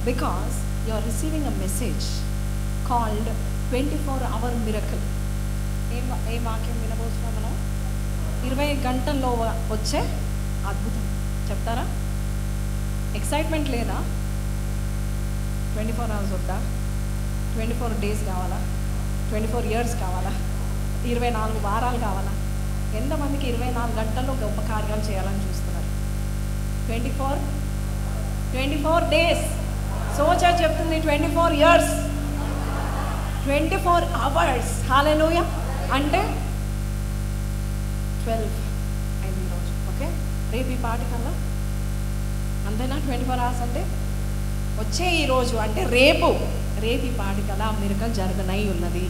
Because you are receiving a message called 24-hour miracle. ఏ వాక్యం వినబోతున్నాం మనం? 20 గంటల్లో వచ్చే అద్భుతం. చెప్తారా? ఎక్సైట్మెంట్ లేదా? 24 hours వద్దా? 24 days కావాలా? 24 years కావాలా? 24 వారాలు కావాలా? ఎంతమందికి 24 గంటల్లో గొప్ప కార్యాలు చేయాలని చూస్తున్నారు? 24 days. సోచర్ చెప్తుంది 24 years, 24 hours. హల్లెలూయా. అంటే 12 అయింది ఈరోజు. ఓకే, రేపు ఈ పాటికల్లా అంతేనా? 24 hours అంటే వచ్చే ఈరోజు అంటే రేపు ఈ పాటికల్లా మిరకల్ జరగనై ఉన్నది.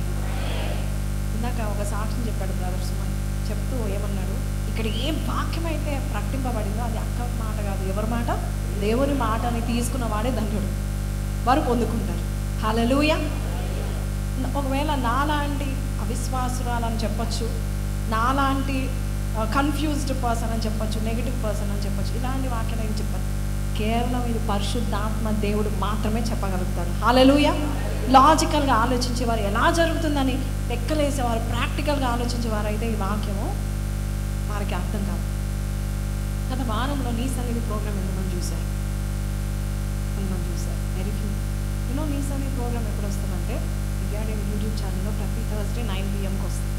ఇందాక ఒక సాక్ష్యం చెప్పాడు బ్రదర్ సుమన్. చెప్తూ ఏమన్నాడు, ఇక్కడ ఏ వాక్యం అయితే ప్రకటింపబడిందో అది అక్క మాట కాదు, ఎవరి మాట? దేవుని మాటని తీసుకున్న వాడే ధన్యుడు, వారు పొందుకుంటారు. హల్లెలూయా. ఒకవేళ నాలాంటి అవిశ్వాసురాలని చెప్పచ్చు, నాలాంటి కన్ఫ్యూజ్డ్ పర్సన్ అని చెప్పచ్చు, నెగిటివ్ పర్సన్ అని చెప్పచ్చు, ఇలాంటి వాక్యాలు ఏం చెప్పారు? కేవలం ఇది పరిశుద్ధాత్మ దేవుడు మాత్రమే చెప్పగలుగుతాడు. హల్లెలూయా. లాజికల్గా ఆలోచించేవారు, ఎలా జరుగుతుందని లెక్కలేసేవారు, ప్రాక్టికల్గా ఆలోచించేవారు అయితే ఈ వాక్యము వారికి అర్థం కాదు. గత వారంలో నీ సన్నిధి ప్రోగ్రామ్ ఎంతమంది చూశారు? Very few. నీ సన్నిధి ప్రోగ్రామ్ ఎప్పుడు వస్తుందంటే యూట్యూబ్ ఛానల్లో ప్రతి థర్స్డే 9 PM వస్తుంది.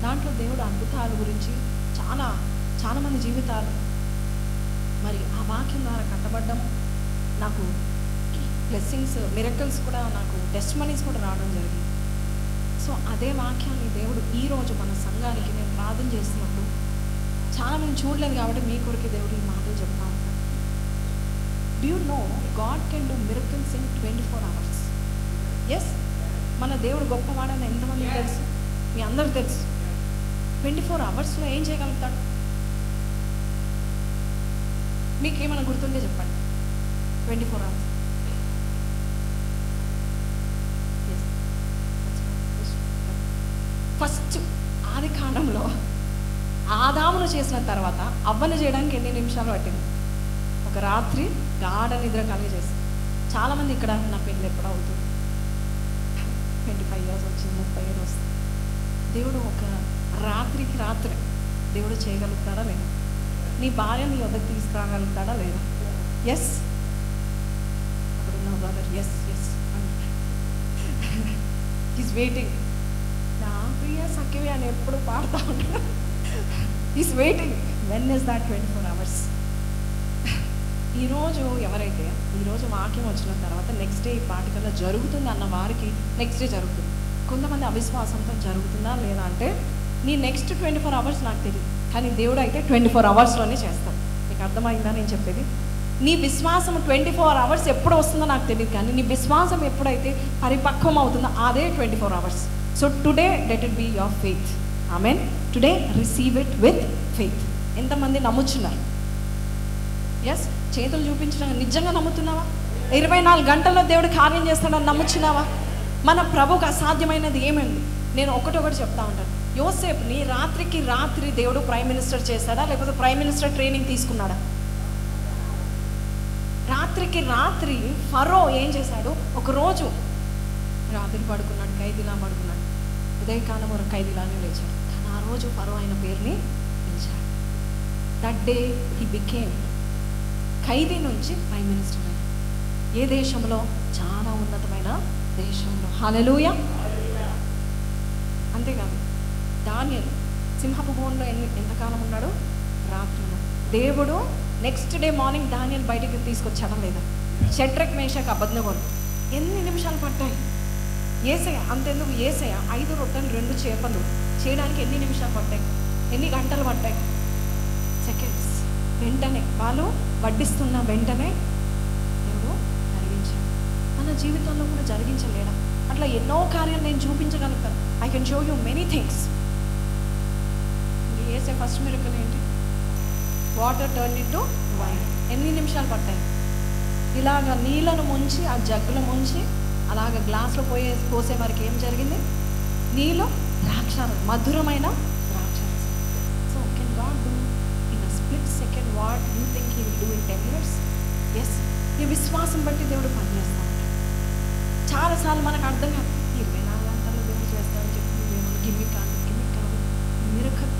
దాంట్లో దేవుడు అద్భుతాల గురించి చాలా మంది జీవితాలు మరి ఆ వాక్యం ద్వారా కట్టబడ్డం, నాకు బ్లెస్సింగ్స్, మిరకల్స్ కూడా, నాకు టెస్టిమనీస్ కూడా రావడం జరిగింది. సో అదే వాక్యాన్ని దేవుడు ఈరోజు మన సంఘానికి నేను ప్రార్థన చేస్తున్నప్పుడు చాలామంది చూడలేదు కాబట్టి మీ కొరకు దేవుడు ఈ మాటలు చెప్తా ఉంటాడు. Do you know God can do miracles in 24 hours? Yes, మన దేవుడు గొప్పవాడని ఎంతమందికి తెలుసు? మీ అందరికి తెలుసు. 24 hours ఏం చేయగలుగుతాడు? మీకేమైనా గుర్తుంటే చెప్పండి. 24 hours. ఫస్ట్ ఆది కాండంలో ఆదామును చేసిన తర్వాత అవ్వను చేయడానికి ఎన్ని నిమిషాలు పట్టింది? ఒక రాత్రి గాఢ నిద్ర కలిగి చేసింది. చాలామంది ఇక్కడ నా పెళ్ళి ఎప్పుడు అవుతుంది, 25 years వచ్చింది, 30 years వస్తుంది. దేవుడు ఒక రాత్రికి రాత్రి దేవుడు చేయగలుగుతాడా లేదా? నీ భార్య నీ వద్దకు తీసుకురాగలుగుతాడా లేదా? ఎస్. అక్కడున్న బ్రదర్ ఎస్ ఈజ్ వెయిటింగ్. నా ప్రియ సఖ్యమే అని ఎప్పుడు పాడుతూ ఉంటాడు. Is waiting. When is that 24 hours? ఈరోజు ఎవరైతే ఈరోజు వాక్యం వచ్చిన తర్వాత నెక్స్ట్ డే ఈ పాటికల్లా జరుగుతుంది అన్న వారికి నెక్స్ట్ డే జరుగుతుంది. కొంతమంది అవిశ్వాసంతో జరుగుతుందా లేదా అంటే నీ నెక్స్ట్ 24 hours నాకు తెలియదు, కానీ దేవుడు అయితే 24 hoursలోనే చేస్తాడు. నీకు అర్థమైందా నేను చెప్పేది? నీ విశ్వాసం 24 hours ఎప్పుడు వస్తుందో నాకు తెలియదు, కానీ నీ విశ్వాసం ఎప్పుడైతే పరిపక్వం అవుతుందో అదే 24 hours. So today let it be your faith. Amen. Today receive it with faith. ఎంతమంది నమ్ముచున్నారు? ఎస్, చేతులు చూపించడం నిజంగా నమ్ముతున్నావా? 24 గంటల్లో దేవుడు కార్యం చేస్తాడని నమ్ముచున్నావా? మన ప్రభుకు అసాధ్యమైనది ఏమండి? నేను ఒకటి చెప్తా ఉంటాను. యోసేపుని రాత్రికి రాత్రి దేవుడు ప్రైమ్ మినిస్టర్ చేశాడా, లేకపోతే ప్రైమ్ మినిస్టర్ ట్రైనింగ్ తీసుకున్నాడా? రాత్రికి రాత్రి ఫరో ఏం చేశాడు? ఒకరోజు రాత్రి పడుకున్నాడు, ఖైదీలా పడుకున్నాడు, ఉదయకాలం ఒక ఖైదీలానే లేచాడు, కానీ ఆ రోజు ఫరో ఆయన పేరుని పిలిచాడు. దట్ డే హీ బికేమ్, ఖైదీ నుంచి ప్రైమ్ మినిస్టర్ అయ్యాడు. ఏ దేశంలో? చాలా ఉన్నతమైన దేశంలో. హల్లెలూయా. అంతేకాదు, దానియేలు సింహపు బోన్లో ఎంతకాలం ఉన్నాడు? రాత్రి ఉన్నాడు. దేవుడు నెక్స్ట్ డే మార్నింగ్ దానియేలు బయటికి తీసుకొచ్చాడా లేదా? షడ్రక్ మేషక్ అబేద్నెగోను ఎన్ని నిమిషాలు పట్టాయి? యేసయ్య అంతెందుకు, యేసయ్య 5 రొట్టెలు 2 చేపలు చేయడానికి ఎన్ని నిమిషాలు పట్టాయి? ఎన్ని గంటలు పట్టాయి? సెకండ్స్. వెంటనే వాళ్ళు వడ్డిస్తున్న వెంటనే దేవుడు జరిగించాడు. మన జీవితంలో కూడా జరిగించలేడా? అట్లా ఎన్నో కార్యాలు నేను చూపించగలుగుతాను. I can show you many things. యేసే ఫస్ట్ మిరకల్ ఏంటి? Water turn into wine. ఎన్ని నిమిషాలు పట్టాయి? ఇలాగ నీళ్ళను ముంచి ఆ జగ్గులో ముంచి అలాగ గ్లాస్లో పోసే వరకు ఏం జరిగింది? నీళ్ళు ద్రాక్షారసం, మధురమైన ద్రాక్షారసం. So can God do in a split second what you think he will do in 10 years? Yes. నీ విశ్వాసం బట్టి దేవుడు పనిచేస్తూ ఉంటాడు. చాలాసార్లు మనకు అర్థం కాదు, 24 గంటల్లో దేవుడు చేస్తాడని చెప్పి ఏమన్నా గిమ్మిక్ కాదు miracle.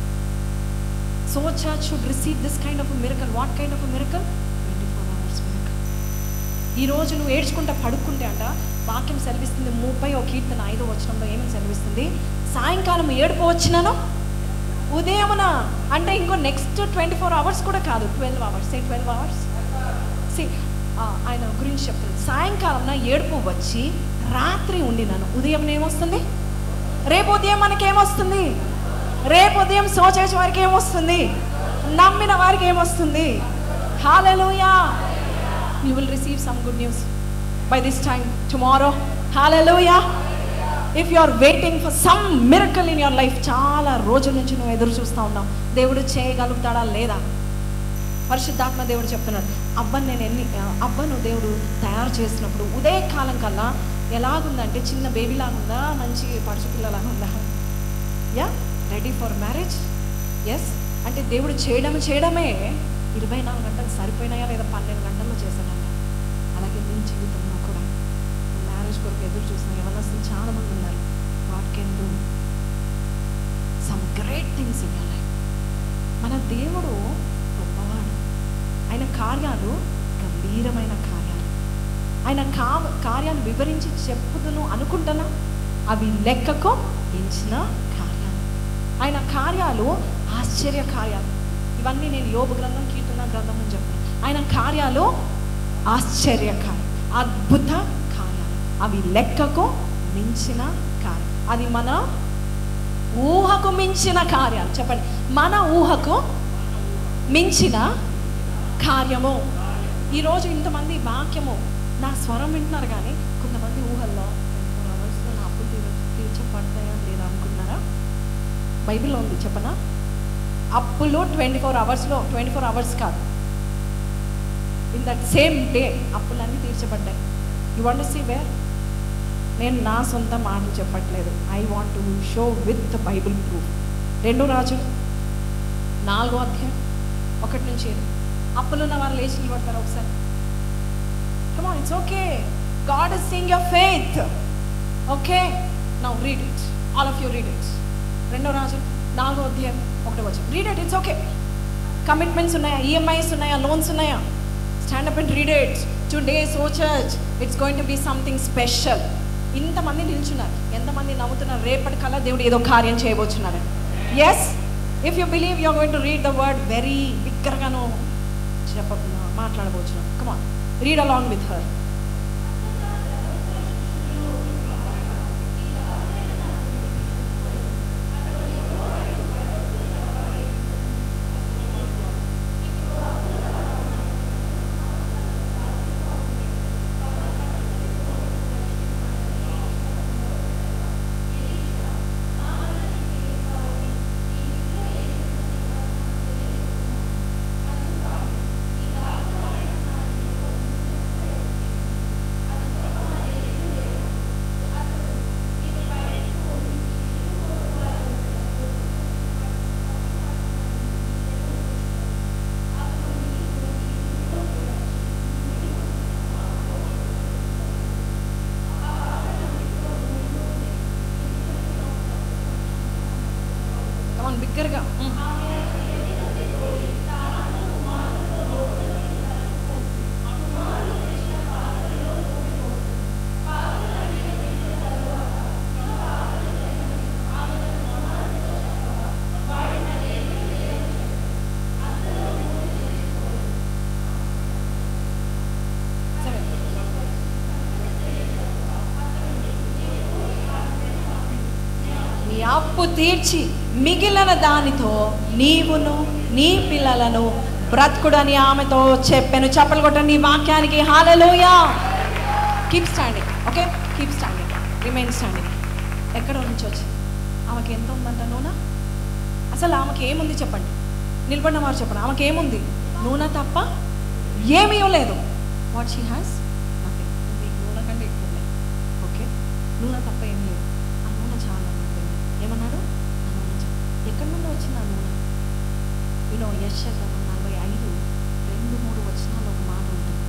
So church should receive this kind of miracle. What kind of miracle? 24 hours miracle. ఈరోజు నువ్వు ఏడ్చుకుంటా పడుకుంటే అంట వాక్యం సెలవిస్తుంది 30వ కీర్తన 5వ వచనంలో ఏమని సెలవిస్తుంది? సాయంకాలం ఏడుపు వచ్చినాను ఉదయమున, అంటే ఇంకో నెక్స్ట్ 24 hours కూడా కాదు, 12 hours. 12 hours ఆయన గురించి చెప్తుంది. సాయంకాలం ఏడుపు వచ్చి రాత్రి ఉండినాను, ఉదయం ఏమొస్తుంది? రేపు ఉదయం మనకేమొస్తుంది? రేపు ఉదయం సోచేసే వారికి ఏమొస్తుంది? నమ్మిన వారికి ఏమొస్తుంది? Hallelujah. You will receive some good news by this time tomorrow. Hallelujah. If you are waiting for some miracle in your life, చాలా రోజుల నుంచి నువ్వు ఎదురు చూస్తూ ఉన్నావు, దేవుడు చేయగలుగుతాడా లేదా? పరిశుద్ధాత్మ దేవుడు చెప్తున్నాడు, అబ్బను దేవుడు తయారు చేసినప్పుడు ఉదయకాలం కల్లా ఎలాగుందంటే చిన్న బేబీలాగా ఉందా, మంచి పడుచుపిల్లలాగా ఉందా? Yeah, ready for marriage. Yes, అంటే దేవుడు చేయడమే 24 గంటలు సరిపోయినాయా లేదా 12 గంటల్లో చేశాడంట. అలాగే నీ జీవితంలో కూడా మ్యారేజ్ కొరకు ఎదురు చూసిన యవనస్తులు చాలా మంది ఉన్నారు. God can do some great things in your life. మన దేవుడు గొప్పవాడు. ఆయన కార్యాలు గంభీరమైన కార్యాలు. ఆయన కార్యాలు వివరించి చెప్పుదును అనుకుంటున్నా, అవి లెక్కకు మించిన కార్యాలు. ఆయన కార్యాలు ఆశ్చర్య కార్యాలు. ఇవన్నీ నేను యోబు గ్రంథం, కీర్తన గ్రంథం అని చెప్తాను. ఆయన కార్యాలు ఆశ్చర్య కార్యాలు, అద్భుత కార్యాలు, అవి లెక్కకు మించిన కార్యం. అది మన ఊహకు మించిన కార్యాలు. చెప్పండి, మన ఊహకు మించిన కార్యము. ఈరోజు ఇంతమంది వాక్యము నా స్వరం వింటున్నారు, కానీ కొంతమంది ఊహల్లో 24 hours నా అప్పులు తీర్చబడతాయా లేదా అనుకుంటున్నారా? బైబిల్లో ఉంది, చెప్పనా? అప్పులు 24 hours కాదు, ఇన్ దట్ సేమ్ డే అప్పులన్నీ తీర్చబడ్డాయి. You want to see where? నేను నా సొంత మాటలు చెప్పట్లేదు. I want to show with the Bible proof. 2 రాజులు 4వ అధ్యాయం 1 నుంచి 7. అప్పులున్న వారు లేచి నిలబడతారు ఒకసారి. Come on, it's okay. God is seeing your faith. Okay, now read it. All of you read it. 2 రాజులు 4వ అధ్యాయం 1వ వచనం. Read it. It's okay. Commitments ఉన్నాయా? ఈఎంఐస్ ఉన్నాయా? లోన్స్ ఉన్నాయా? Stand up and read it. Today so church it's going to be something special. ఇంతమంది నిల్చున్నారు, ఎంతమంది నమ్ముతున్నారు రేపటి కల్లా దేవుడు ఏదో కార్యం చేయబోతున్నారు? Yes, if you believe you are going to read the word very బిగ్గరగాను మాట్లాడబోతున్నాం. Come on, read along with her. బిగ్గరగా. నీ అప్పు తీర్చి మిగిలిన దానితో నీవును నీ పిల్లలను బ్రతుకుడని ఆమెతో చెప్పాను. చప్పలు కొట్టండి ఈ వాక్యానికి. Hallelujah. Keep standing. Okay, keep standing, remain standing. ఎక్కడ నుంచి వచ్చి ఆమెకి ఎంత ఉందంట నూనె? అసలు ఆమెకి ఏముంది చెప్పండి? నిలబడిన వారు చెప్పండి, ఆమెకి ఏముంది? నూనె తప్ప ఏమీ లేదు. What she has? నథింగ్. మీకు నూనె కంటే ఎక్కువ ఉన్నాయి. ఓకే, నూనె తప్ప ఏం లేదు. ఆ నూనె చాలా అన్నట్టు. ఏమన్నాడు? ఆ నూనె చాలా. ఎక్కడి నుండి వచ్చింది ఆ నూనె? యెషయా 45:2-3 వచనాల్లో ఒక మాట ఉంటుంది.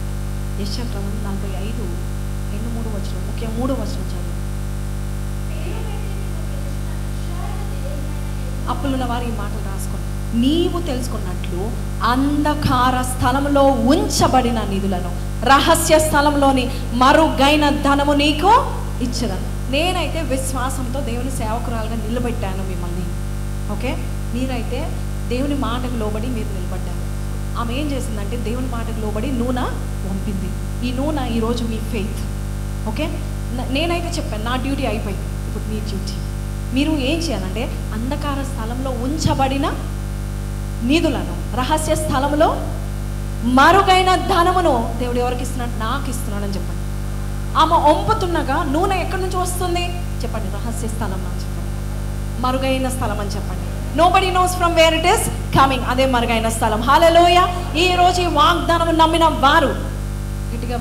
యెషయా గ్రంథం 45:2-3 ముఖ్యంగా 3వ వచనం చదువు. అప్పులున్న వారు ఈ మాటలు రాసుకోండి. నీవు తెలుసుకున్నట్లు అంధకార స్థలంలో ఉంచబడిన నిధులను రహస్య స్థలంలోని మరుగైన ధనము నీకు ఇచ్చదను. నేనైతే విశ్వాసంతో దేవుని సేవకురాలుగా నిలబెట్టాను మిమ్మల్ని. ఓకే, మీరైతే దేవుని మాటకు లోబడి మీరు నిలబడ్డారు. ఆమె ఏం చేసిందంటే దేవుని మాటకు లోబడి నూనె పంపింది. ఈ నూనె ఈరోజు మీ ఫెయిత్. ఓకే, నేనైతే చెప్పాను నా డ్యూటీ అయిపోయింది, ఇప్పుడు మీ డ్యూటీ. మీరు ఏం చేయాలంటే అంధకార స్థలంలో ఉంచబడిన నిధులను రహస్య స్థలంలో మరుగైన ధనమును దేవుడు ఎవరికి ఇస్తున్నాడు? నాకు ఇస్తున్నాడని చెప్పండి. ఆమె ఒంపుతున్నగా నూనె ఎక్కడి నుంచి వస్తుంది చెప్పండి? రహస్య స్థలం అని చెప్పండి, మరుగైన స్థలం అని చెప్పండి. Nobody nose from where it is coming. అదే మరుగైన స్థలం. హల్లెలూయా. ఈ రోజు ఈ వాగ్దానం నమ్మిన వారు గట్టిగా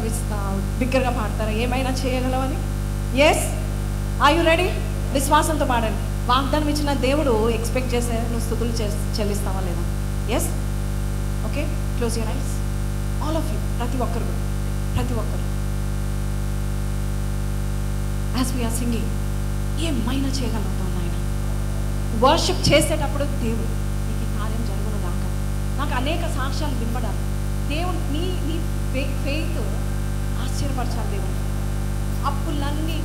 బిగ్గరగా పాడతారా? ఏమైనా చేయగలవని. Yes, are you ready? విశ్వాసంతో పాడండి. వాగ్దానం ఇచ్చిన దేవుడు ఎక్స్పెక్ట్ చేసే నువ్వు స్తుతులు చెల్లిస్తావా లేదా? Yes, okay, close your eyes all of you. ప్రతి ఒక్కరు యాజ్ వీఆర్ సింగింగ్ ఏమైనా చేయగలుగుతాం నాయన. వర్షిప్ చేసేటప్పుడు దేవుడు నీకు ఈ కార్యం జరుగును గాక. నాకు అనేక సాక్ష్యాలు వినపడాలి. దేవుడు నీ ఫెయిత్ ఆశ్చర్యపరచాలి. దేవుడు అప్పులన్నీ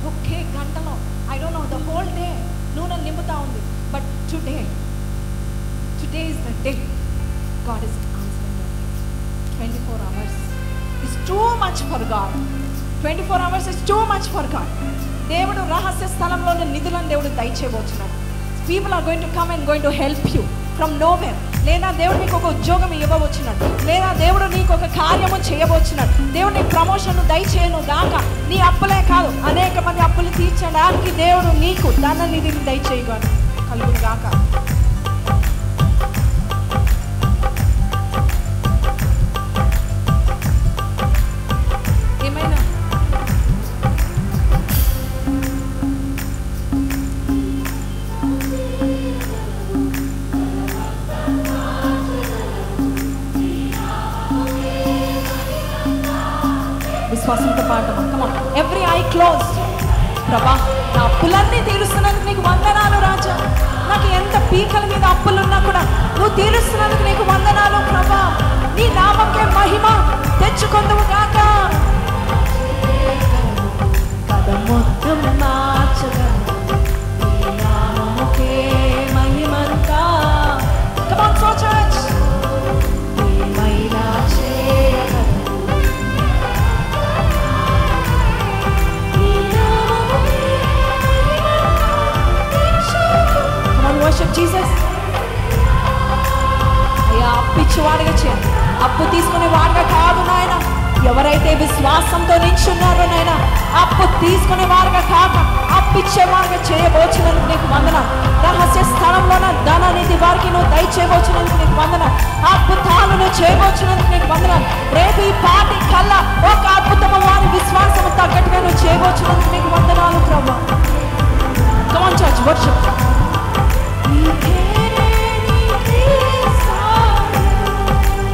ఒకే గంటలో, I don't know, the whole day నూనె నింపుతా ఉంది. But today is the day God is answering your prayer. 24 hours is too much for God. 24 hours is too much for God. దేవుడు రహస్య స్థలంలోని నిధులను దేవుడు దయచేయబోతున్నాడు. People are going to come and going to help you from nowhere. లేదా దేవుడు నీకు ఒక ఉద్యోగం ఇవ్వబోచున్నాడు, లేదా దేవుడు నీకు ఒక కార్యము చేయబోచున్నాడు. దేవుడు నీకు ప్రమోషన్ దయచేయను గాక. నీ అప్పులే కాదు, అనేక మంది అప్పులు తీర్చడానికి దేవుడు నీకు ధన నిధిని దయచేయగలడు కలుగును గాక. ఏమైనా విశ్వాసంతో పాడమా. Come on, every I close. ప్రభా, నా అప్పులన్నీ తీరుస్తున్నందుకు నీకు వందనాలు రాజా. నాకు ఎంత పీకల మీద అప్పులున్నా కూడా నువ్వు తీరుస్తున్నందుకు నీకు వందనాలు ప్రభా. నీ నామకే మహిమ తెచ్చుకొందువు గాక. కథ మొత్తం మార్చగలవు నీ నామముకే మహిమంతా. కమ్ ఆన్ సో చర్చ్, ఏమైనా చేయగలవు. Worship Jesus. అయ్యా, అప్పిచ్చేవాడిగా చేయండి, అప్పు తీసుకునే వాడిగా కాదు నాయన. ఎవరైతే విశ్వాసంతో నిల్చున్నారో నాయన, అప్పు తీసుకునే వారుగా కాక అప్పిచ్చేవారుగా చేయబోచినందుకు నీకు వందనాలు. రహస్య స్థలంలోన ధనానిధి వారికి నువ్వు దయచేయబోచినందుకు నీకు వందనాలు. అద్భుతాలను చేయబోచినందుకు నీకు వందనాలు. రేపు ఈ పాటి కల్లా ఒక అద్భుతము వారి విశ్వాసము తగ్గట్టుగా నువ్వు చేయబోచినందుకు నీకు వందనాలు ప్రభు. Come on church, worship.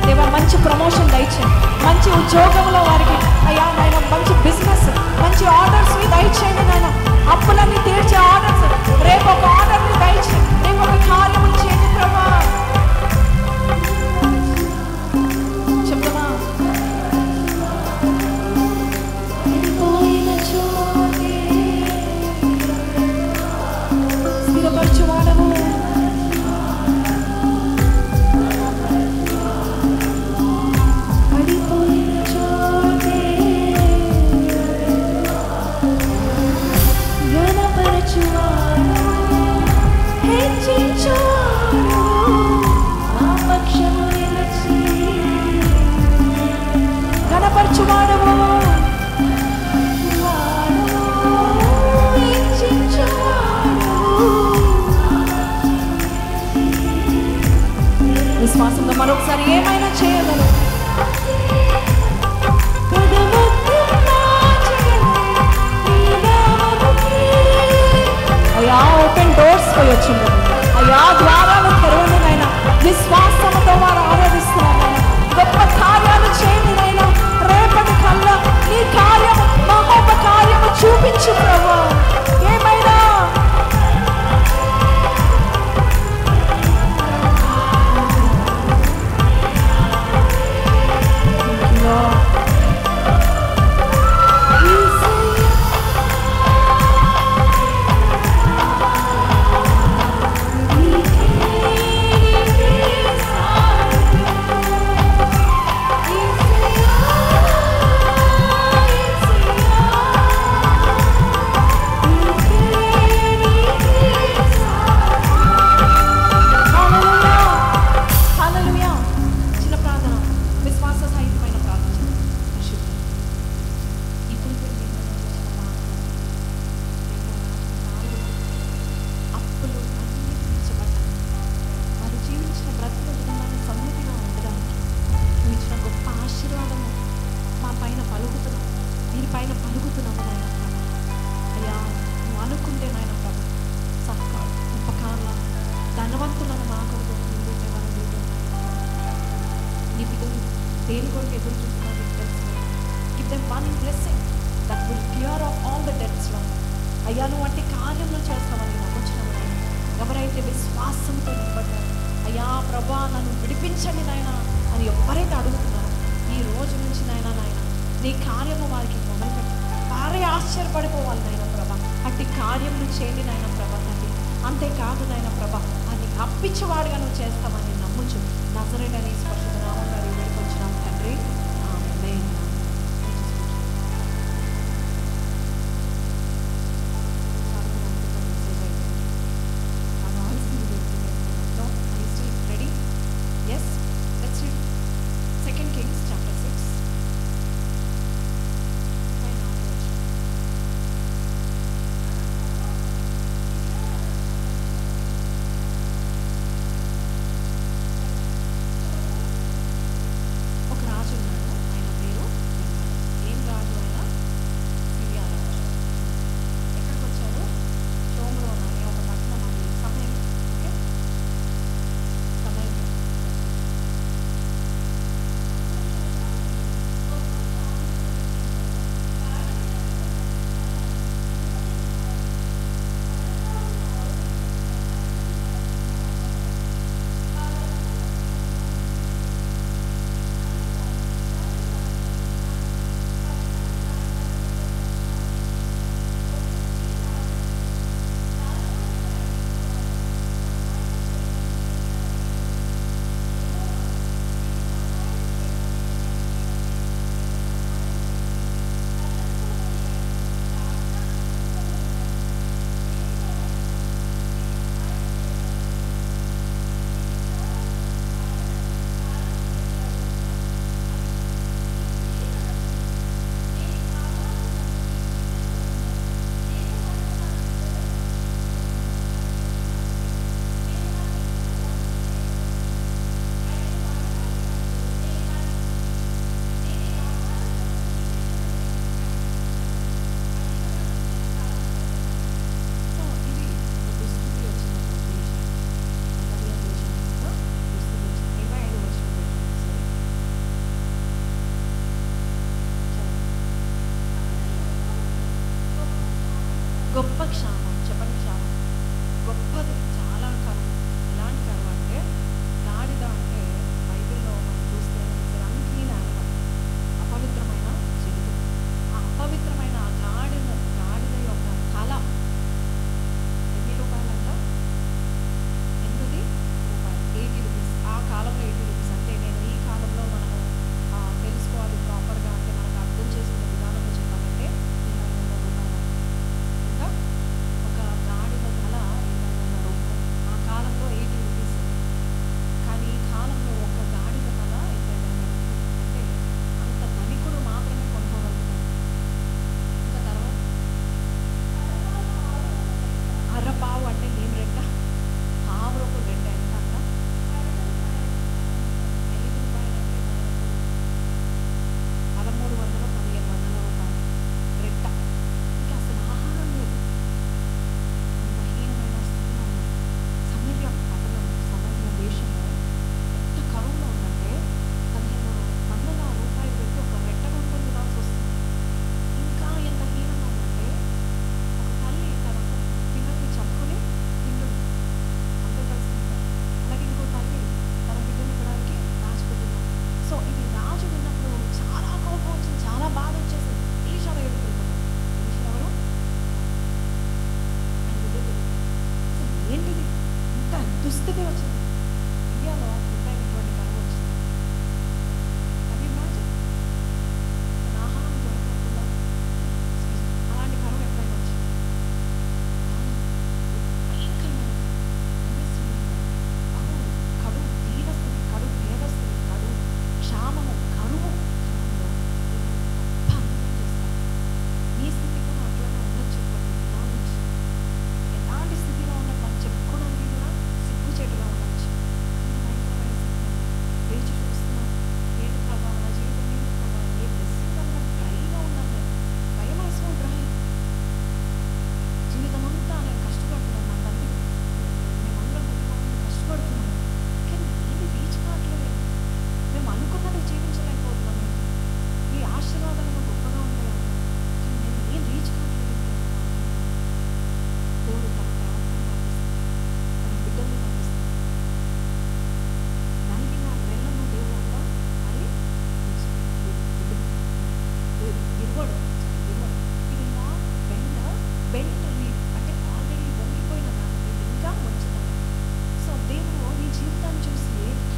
దేవా, మంచి ప్రమోషన్ దయచేయండి, మంచి ఉద్యోగంలో వారికి అయ్యా నాయన, మంచి బిజినెస్, మంచి ఆర్డర్స్ ని దయచేయండి నాయన. అప్పులన్నీ తీర్చే ఆర్డర్స్, రేపు ఒక ఆర్డర్ ని దయచేయండి, రేపు ఒక కార్యం చేయండి ప్రభా. చెప్పనా స్థిరపరచువాడము, కనపరచువాడము, విశ్వాసంతో మరొకసారి ఏమైనా చేయగలరు. అయ్యా, ఓపెన్ డోర్స్ పోయొచ్చింది అయ్యా, ద్వారాలు తెరవండి నాయన. విశ్వాసంతో వారు ఆరాధిస్తున్నారు. గొప్ప కార్యాలు చేయండి నాయన. పైన పలుకుతున్నాము నాయన ప్రభా. అయ్యా నువ్వు అనుకుంటే నాయన ప్రభా చక్క ఉపకారాల ధనవంతులను మా కొరకు నిండితే వాళ్ళ నీ బిడ్డలు దేని కొరకు ఎదురు చూస్తున్నావు నీకు తెలుసు. Give them one blessing that will clear of all the debts lord. అయ్యా నువ్వు అంటే కార్యంలో చేస్తామని నమ్ముచున్నాము నాయన. ఎవరైతే విశ్వాసంతో నిలబడ్డారు అయ్యా ప్రభా నన్ను విడిపించండి నాయన అని ఎవరైతే అడుగుతున్నారో ఈ రోజు నుంచి నాయన నీ కార్యము వారికి మొదలుపెట్టి వారే ఆశ్చర్యపడిపోవాలి నాయన ప్రభా. అట్టి కార్యములు చేయండి నాయన ప్రభా తండ్రి. అంతేకాదు నాయన ప్రభా అని అప్పించేవాడుగా నువ్వు చేస్తామని నమ్ముచు నజరేయుడని పరిశుద్ధ నామములో వేడుకొంచున్నాము తండ్రి. ఆమేన్.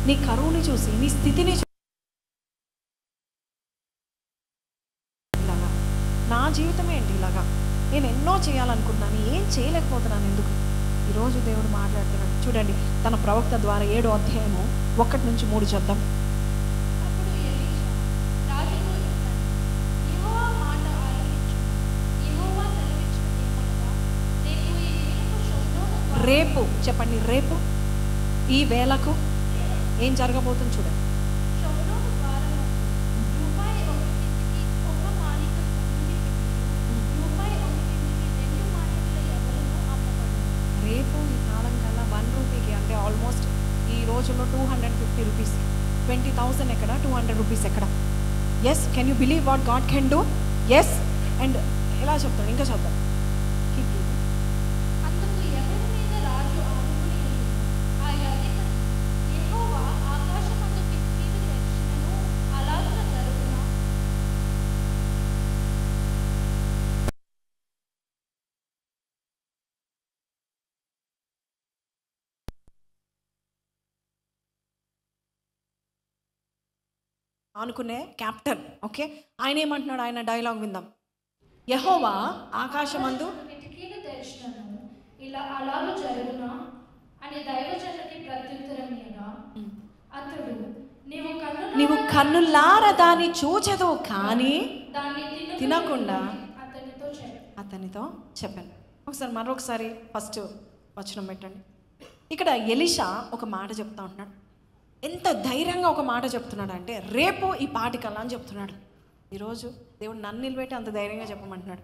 నీ కరువుని చూసి, నీ స్థితిని చూసి ఇలాగా నా జీవితం ఏంటి ఇలాగా, నేను ఎన్నో చేయాలనుకున్నాను, ఏం చేయలేకపోతున్నాను ఎందుకు? ఈరోజు దేవుడు మాట్లాడుతున్నాడు. చూడండి, తన ప్రవక్త ద్వారా 7వ అధ్యాయము 1 నుంచి 3 చదువుదాం. అప్పుడు ఎలీషా రాజుతో ఇట్లనెను, యెహోవా మాట ఆలకించుము. యెహోవా సెలవిచ్చినదేమనగా, రేపు ఈ వేళకు షోమ్రోను రేపు చెప్పండి, రేపు ఈ వేళకు ఏం జరగబోతుంది చూడండి. షోమ్రోను ద్వారమునకు రూపాయి 1 ఒక మాణిక్య సొమ్ముని పెట్టియు, రూపాయి 1 2 మాణిక్యుల ఎవరును అమ్మబడును. రేపు ఈ కాలం కల్లా 1 రూపీకి, అంటే ఆల్మోస్ట్ ఈ రోజుల్లో 250 రూపీస్, 20,000 ఎక్కడ, 200 రూపీస్ ఎక్కడ? Yes, can you believe what God can do? Yes. And ఎలా చెప్తాడు, ఇంకా చెప్తాడు. అందుకు ఎవరి మీద రాజు ఆనుకుని ఉండెను, ఆ అధిపతి, యెహోవా ఆకాశమందు కిటికీలు తెరిచినను అలాగున జరుగునా? అనుకునే క్యాప్టెన్, ఓకే, ఆయన ఏమంటున్నాడు? ఆయన డైలాగ్ విందాం. యెహోవా ఆకాశమందు కిటికీలు తెరిచినను ఇలా అలాగు జరుగునా అని దైవజనుడికి ప్రత్యుత్తరం ఇయ్యగా, అతడు నీవు కన్నులారా దాన్ని చూచెదు కానీ దాన్ని తినకుండా అతనితో చెప్పాను. ఒకసారి మరొకసారి ఫస్ట్ వచనం పెట్టండి. ఇక్కడ ఎలీషా ఒక మాట చెప్తా ఉంటున్నాడు. ఎంత ధైర్యంగా ఒక మాట చెప్తున్నాడు అంటే, రేపు ఈ పాటికల్లా అని చెప్తున్నాడు. ఈరోజు దేవుడు నన్ను నిలబెట్టి అంత ధైర్యంగా చెప్పమంటున్నాడు.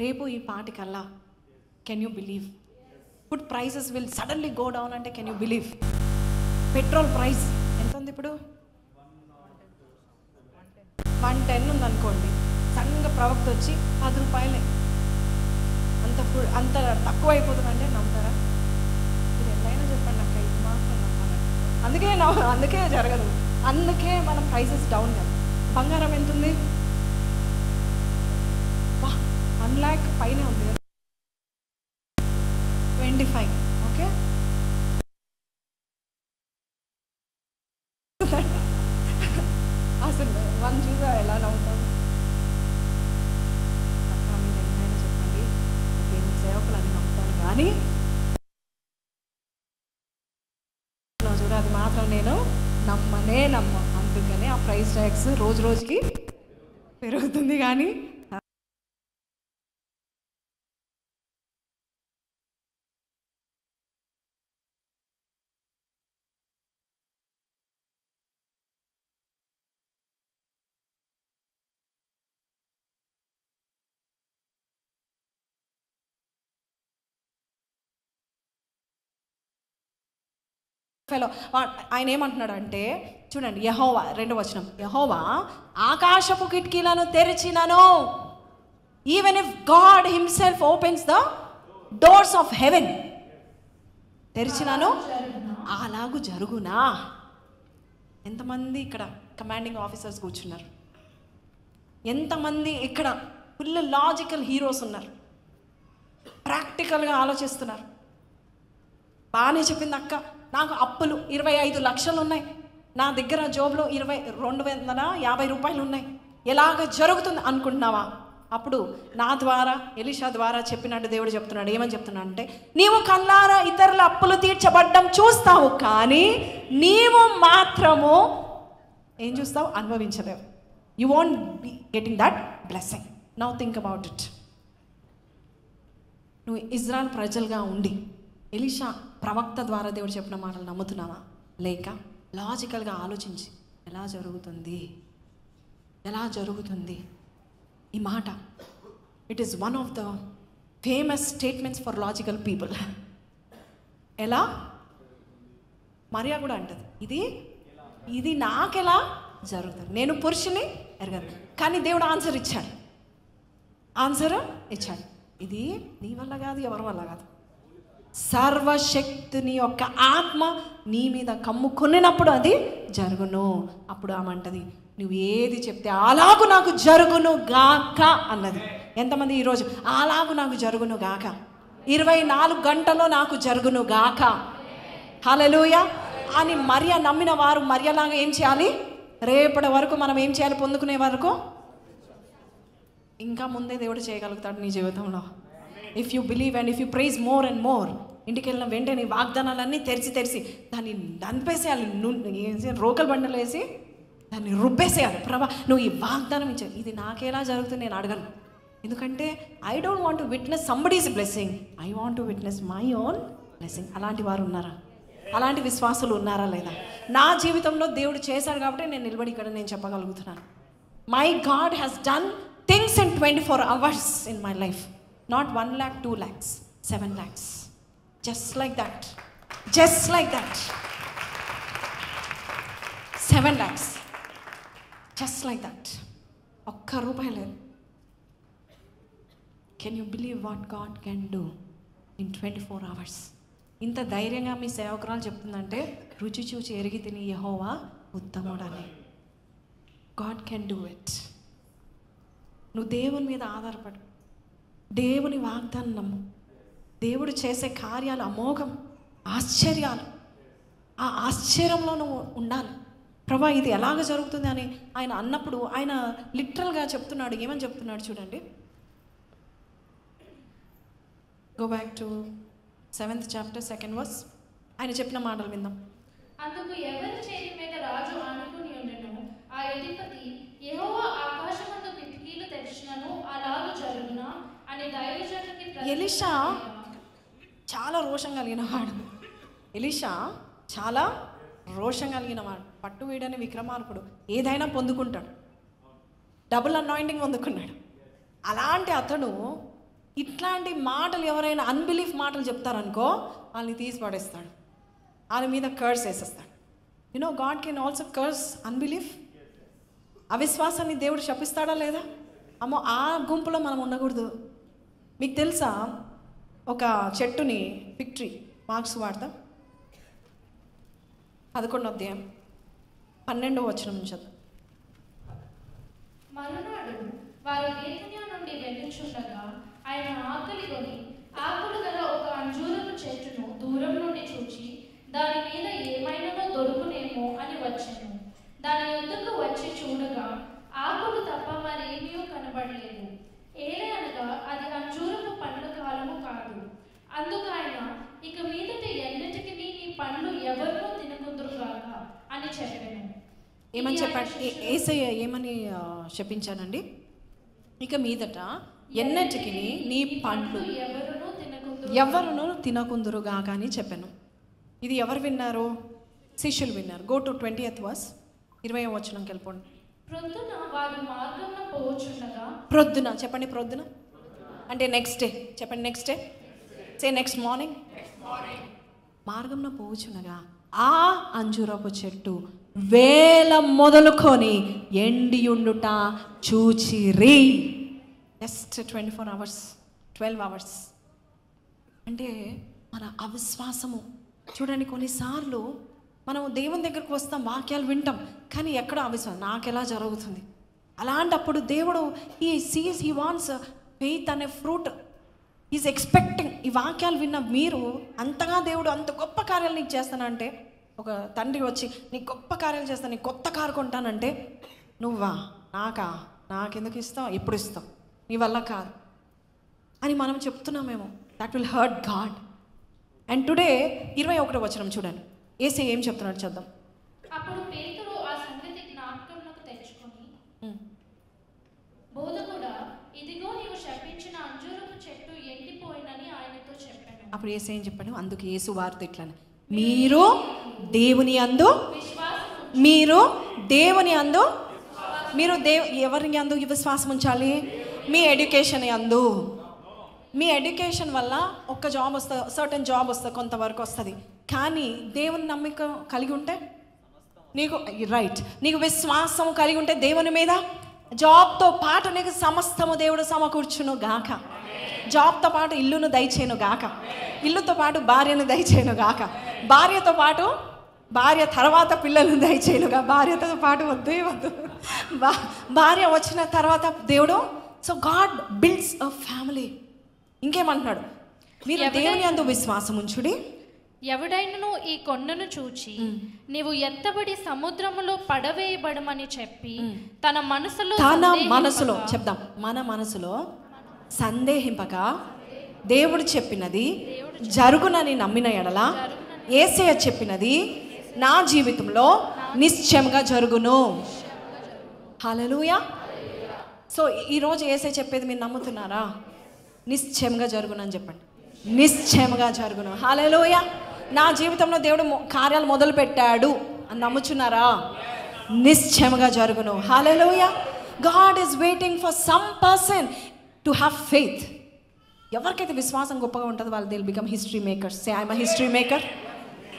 రేపు ఈ పాటికల్లా, can you believe? Food prices will suddenly go down అంటే can you believe? Petrol price ఎంత ఉంది ఇప్పుడు? 110 ఉంది అనుకోండి. సడన్గా ప్రవక్త వచ్చి 10 రూపాయలే, అంత తక్కువ అయిపోతుందంటే నమ్ముతారా? మీరు ఎట్లయినా చెప్పండి అక్క, ఇది మాత్రం నమ్మాలండి. అందుకే జరగదు. అందుకే మన ప్రైసెస్ డౌన్ కదా. బంగారం ఎంత ఉంది? 1 lakh పైనే ఉంది కదా, 25. ఓకే, అసలు 1 చూసా ఎలా నవ్వుతాం? అక్క మీరు ఎంతైనా చెప్పండి, దేవుని సేవకులు అని నమ్ముతాను, కానీ చూడ అది మాత్రం నేను నమ్మనే నమ్మ. అందుకనే ఆ ప్రైస్ ట్యాక్స్ రోజు రోజుకి పెరుగుతుంది. కానీ ఆయన ఏమంటున్నాడు అంటే, చూడండి, యెహోవా 2వ వచనం, యెహోవా ఆకాశపు కిటికీలను తెరిచినను, even if God himself opens the doors of heaven, తెరిచినాను అలాగు జరుగునా? ఎంతమంది ఇక్కడ కమాండింగ్ ఆఫీసర్స్ కూర్చున్నారు? ఎంతమంది ఇక్కడ ఫుల్ లాజికల్ హీరోస్ ఉన్నారు, ప్రాక్టికల్గా ఆలోచిస్తున్నారు? బాగానే చెప్పింది అక్క, నాకు అప్పులు 25 లక్షలు ఉన్నాయి, నా దగ్గర జోబులో 250 రూపాయలు ఉన్నాయి, ఎలాగ జరుగుతుంది అనుకుంటున్నావా? అప్పుడు నా ద్వారా, ఎలీషా ద్వారా చెప్పినట్టు దేవుడు చెప్తున్నాడు. ఏమని చెప్తున్నాడు అంటే, నీవు కళ్ళారా ఇతరుల అప్పులు తీర్చబడ్డం చూస్తావు, కానీ నీవు మాత్రము ఏం చూస్తావు? అనుభవించలేవు. You won't be getting that blessing. Now think about it. నువ్వు ఇజ్రాయెల్ ప్రజలుగా ఉండి ఎలీషా ప్రవక్త ద్వారా దేవుడు చెప్పిన మాటలు నమ్ముతున్నావా? లేక లాజికల్గా ఆలోచించి ఎలా జరుగుతుంది ఈ మాట? It is one of the famous statements for logical people. ఎలా? మరియా కూడా అంటది, ఇది నాకెలా జరుగుతుంది? నేను పురుషుని ఎరగను. కానీ దేవుడు ఆన్సర్ ఇచ్చాడు. ఇది నీ వల్ల కాదు, ఎవరి వల్ల కాదు, సర్వశక్తిని యొక్క ఆత్మ నీ మీద కమ్ముకొనినప్పుడు అది జరుగును. అప్పుడు ఆమంటది, నువ్వు ఏది చెప్తే అలాగు నాకు జరుగును గాక అన్నది. ఎంతమంది ఈరోజు అలాగు నాకు జరుగును గాక, 24 గంటలో నాకు జరుగును గాక, హల్లెలూయా, అని మరియ నమ్మిన వారు మరియలాగా ఏం చేయాలి? రేపటి వరకు మనం ఏం చేయాలి? పొందుకునే వరకు ఇంకా ముందే దేవుడు చేయగలుగుతాడు నీ జీవితంలో. If you believe and if you praise more and more. ఇంటికి వెళ్ళిన వెంటనే వాగ్దానాలన్నీ తెరిచి దాన్ని దంపేసేయాలి, రోకల్ బండలు వేసి దాన్ని రుబ్బేసేయాలి. ప్రభా నువ్వు ఈ వాగ్దానం ఇచ్చావు, ఇది నాకేలా జరుగుతుంది నేను అడగను. ఎందుకంటే I don't want to witness somebody's blessing, I want to witness my own blessing. అలాంటి వారు ఉన్నారా? అలాంటి విశ్వాసులు ఉన్నారా లేదా? నా జీవితంలో దేవుడు చేశాడు కాబట్టి నేను నిలబడి ఇక్కడ నేను చెప్పగలుగుతున్నాను. My God has done things in 24 hours in my life. Not 1 lakh, 2 lakhs, 7 lakhs. Just like that. Just like that. 7 lakhs. Just like that. ఒక్క రూపాయి లేదు. Can you believe what God can do in 24 hours? ఇంత ధైర్యంగా మీ సేవకురాలు చెప్తుందంటే రుచి చూచి ఎరిగి తిని యెహోవా ఉత్తముడని. God can do it. నువ్వు దేవుని మీద ఆధారపడు, దేవుని వాగ్దానం నమ్ము. దేవుడు చేసే కార్యాలు అమోఘం, ఆశ్చర్యాలు. ఆ ఆశ్చర్యంలో నువ్వు ఉండాలి. ప్రభా ఇది ఎలాగ జరుగుతుంది అని ఆయన అన్నప్పుడు ఆయన లిటరల్గా చెప్తున్నాడు. ఏమని చెప్తున్నాడు చూడండి. Go back to 7th chapter 2nd verse. ఆయన చెప్పిన మాటలు విందాం. అందుకు ఎవరి చేతి మీద రాజు ఆనుకుని ఉండెను, ఆ అధిపతి యెహోవా ఆకాశమందు కిటికీలు తెరిచినను అలాగ జరుగునా అని దైవజనునికి ఎలీషా చాలా రోషం కలిగిన వాడు. ఎలీషా చాలా రోషం కలిగిన వాడు. పట్టు వీడని విక్రమార్కుడు. ఏదైనా పొందుకుంటాడు. డబుల్ అనాయింటింగ్ పొందుకున్నాడు. అలాంటి అతడు ఇట్లాంటి మాటలు ఎవరైనా అన్బిలీఫ్ మాటలు చెప్తారనుకో వాళ్ళని తీసి పడేస్తాడు, వాళ్ళ మీద కర్స్ వేసేస్తాడు. You know God can also curse unbelief. అవిశ్వాసాన్ని దేవుడు శపిస్తాడా లేదా? అమ్మో ఆ గుంపులో మనం ఉండకూడదు. మీకు తెలుసా ఒక చెట్టుని, ఫిగ్ ట్రీ, మార్క్స్ వార్త 11వ అధ్యాయం 12వ వచనం నుంచి. మరునాడు వారు బేతనియా నుండి వెళ్ళుచుండగా ఆయన ఆకలి కొని ఆకులు గల ఒక అంజూరపు చెట్టును దూరం నుండి చూచి దాని మీద ఏమైనా దొరుకునేమో అని వచ్చాను. దాని యొద్దకు వచ్చి చూడగా ఆకులు తప్ప మరేమీ కనబడలేదు. ఏలనగా అది అంజూరపు పండ్ల కాలము కాదు. అందుకు ఆయన ఇక మీదట ఎన్నటికి నీ పండ్లు ఎవరినో తినకుందురుగాక అని చెప్పాను. ఏమని చెప్పాడు? యేసయ్య ఏమని శపించానండి? ఇక మీదట ఎన్నటికి నీ పండ్లు ఎవరునూ తినకుందురుగాక అని చెప్పాను. ఇది ఎవరు విన్నారు? శిష్యులు విన్నారు. గో టు 20th verse, 20వ వచనంకి వెళ్ళిపోండి. ప్రొద్దున వారు మార్గమున పోవచుండగా, ప్రొద్దున చెప్పండి, ప్రొద్దున అంటే నెక్స్ట్ డే చెప్పండి, next day say next morning. మార్గంలో పోవచుండగా ఆ అంజూరపు చెట్టు వేల మొదలుకొని ఎండియుండుట చూచిరి. Just 24 hours, 12 hours. అంటే మన అవిశ్వాసము చూడండి. కొన్నిసార్లు మనం దేవుని దగ్గరకు వస్తాం, వాక్యాలు వింటాం, కానీ ఎక్కడ అవిశ్వాసం, నాకెలా జరుగుతుంది? అలాంటప్పుడు దేవుడు హీ వాంట్స్ ఫెయిత్ అనే ఫ్రూట్. Is expecting. ఈ వాక్యాలు విన్న మీరు అంతగా దేవుడు అంత గొప్ప కార్యాలు నీకు చేస్తానంటే, ఒక తండ్రి వచ్చి నీకు గొప్ప కార్యాలు చేస్తాను, నీకు కొత్త కారు కొంటానంటే నువ్వా, నాకెందుకు ఇస్తావు, ఎప్పుడు ఇస్తావు, నీ వల్ల కాదు అని మనం చెప్తున్నామేమో. That will hurt God. And today 21వ వచనం చూడండి. యేసయ్య ఏం చెప్తున్నాడు చూద్దాం. అప్పుడు పేతురు ఆ సంగతి జ్ఞాపకంలోకి తెచ్చుకొని, బోధకుడా, ఇదిగో నీవు శపించిన అంజూరపు చెట్టు ఎండిపోయినని ఆయనతో చెప్పాను. అప్పుడు యేసయ్య ఏం చెప్పాడు? అందుకు యేసు వార్త ఇట్లని, మీరు దేవుని అందు ఎవరిని అందు విశ్వాసం ఉంచాలి? మీ ఎడ్యుకేషన్ అందు. మీ ఎడ్యుకేషన్ వల్ల ఒక్క జాబ్ వస్తుంది, సర్టన్ జాబ్ వస్తుంది, కొంతవరకు వస్తుంది. కానీ దేవుని నమ్మిక కలిగి ఉంటే నీకు రైట్, నీకు విశ్వాసం కలిగి ఉంటే దేవుని మీద, జాబ్తో పాటు నీకు సమస్తము దేవుడు సమకూర్చును గాక. జాబ్తో పాటు ఇల్లును దయచేయను గాక, ఇల్లుతో పాటు భార్యను దయచేయను గాక, భార్యతో పాటు భార్య తర్వాత పిల్లలను దయచేయనుగా. భార్యతో పాటు వద్దు, భార్య వచ్చిన తర్వాత దేవుడు. So God builds a family. ఇంకేమంటున్నాడు? మీరు దేవుని యందు విశ్వాసం ఉంచుడి, ఎవడైనను ఈ కొండను చూచి నీవు ఎత్తబడి సముద్రములో పడవేయబడమని చెప్పి తన మనసులో చెప్దాం, మన మనసులో సందేహింపక దేవుడు చెప్పినది జరుగునని నమ్మిన ఎడల యేసయ్య చెప్పినది నా జీవితంలో నిశ్చయంగా జరుగును. హల్లెలూయా. సో ఈరోజు యేసయ్య చెప్పేది మీరు నమ్ముతున్నారా? నిశ్చయంగా జరుగును అని చెప్పండి. నిశ్చయంగా జరుగును. హల్లెలూయా. నా జీవితంలో దేవుడు కార్యాలు మొదలు పెట్టాడు అని నమ్ముచున్నారా? నిశ్చయంగా జరుగును. Hallelujah. God is waiting for some person to have faith. ఎవరికైతే విశ్వాసం గొప్పగా ఉంటుందో వాళ్ళు they will become history makers. Say I'm a history maker.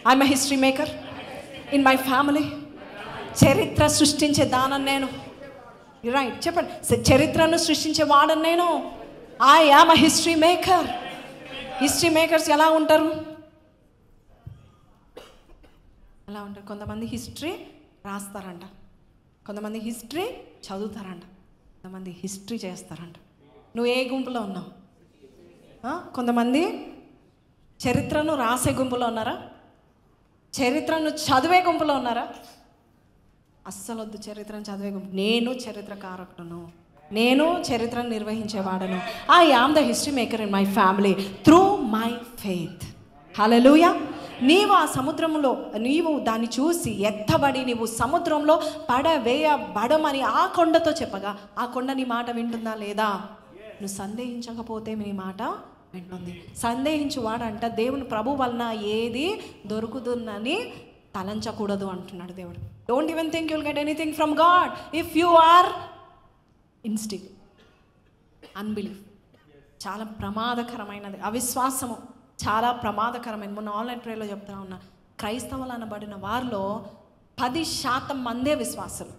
I'm a history maker in my family. చరిత్ర సృష్టించే దానని నేను. రైట్, చెప్పండి. చరిత్రను సృష్టించే వాడని నేను. I am a history maker. History makers ఎలా ఉంటారు? ఎలా ఉంటారు? కొంతమంది హిస్టరీ రాస్తారంట, కొంతమంది హిస్టరీ చదువుతారంట, కొంతమంది హిస్టరీ చేస్తారంట. నువ్వు ఏ గుంపులో ఉన్నావు? కొంతమంది చరిత్రను రాసే గుంపులో ఉన్నారా? చరిత్రను చదివే గుంపులో ఉన్నారా? అస్సలు వద్దు చరిత్రను చదివే గుంపు. నేను చరిత్రకారకుడును, నేను చరిత్రను నిర్వహించేవాడను. I am the history maker in my family through my faith. Hallelujah. నీవు ఆ సముద్రంలో, నీవు దాన్ని చూసి ఎత్తబడి నీవు సముద్రంలో పడవేయబడమని ఆ కొండతో చెప్పగా ఆ కొండ నీ మాట వింటుందా లేదా? నువ్వు సందేహించకపోతే నీ మాట వింటుంది. సందేహించువాడంట దేవుని ప్రభు వలన ఏది దొరుకుతుందని తలంచకూడదు అంటున్నాడు దేవుడు. Don't even think you'll get anything from God if you are instinct. Unbelief చాలా ప్రమాదకరమైనది. అవిశ్వాసము చాలా ప్రమాదకరమైనది. మొన్న ఆన్లైన్ ప్రేయర్లో చెప్తా ఉన్నా, క్రైస్తవులు అనబడిన వారిలో 10% మందే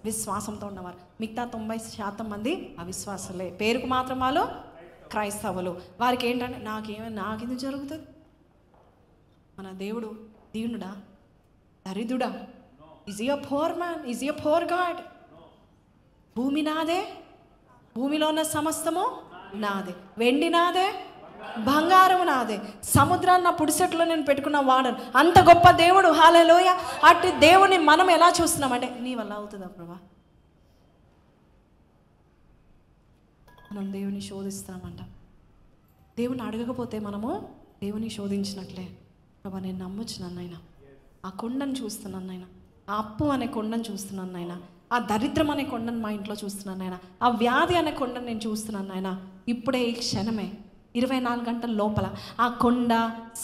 విశ్వాసంతో ఉన్నవారు. మిగతా 90% మంది అవిశ్వాసులే. పేరుకు మాత్రం వాళ్ళు క్రైస్తవులు. వారికి ఏంటంటే నాకెందుకు జరుగుతుంది? మన దేవుడు దీనుడా, దరిద్రుడా? Is a poor man? Is a poor God? భూమి నాదే, భూమిలో ఉన్న సమస్తము నాదే, వెండి నాదే, బంగారం నాదే, సముద్రాన్ని నా పుడిసెట్లో నేను పెట్టుకున్న వాడను. అంత గొప్ప దేవుడు. హల్లెలూయా. అట్టి దేవుని మనం ఎలా చూస్తున్నామంటే నీ వల్ల అవుతుందా ప్రభా? మనం దేవుని శోధిస్తామంట. దేవుని అడగకపోతే మనము దేవుని శోధించినట్లే. ప్రభా నేను నమ్ముచున్నాను నాయన, ఆ కొండను చూస్తున్నాను నాయన, ఆ అప్పు అనే కొండను చూస్తున్నాను నాయన, ఆ దరిద్రం అనే కొండను మా ఇంట్లో చూస్తున్నాను నాయన, ఆ వ్యాధి అనే కొండను నేను చూస్తున్నాను నాయన. ఇప్పుడే ఈ క్షణమే 24 గంటల లోపల ఆ కొండ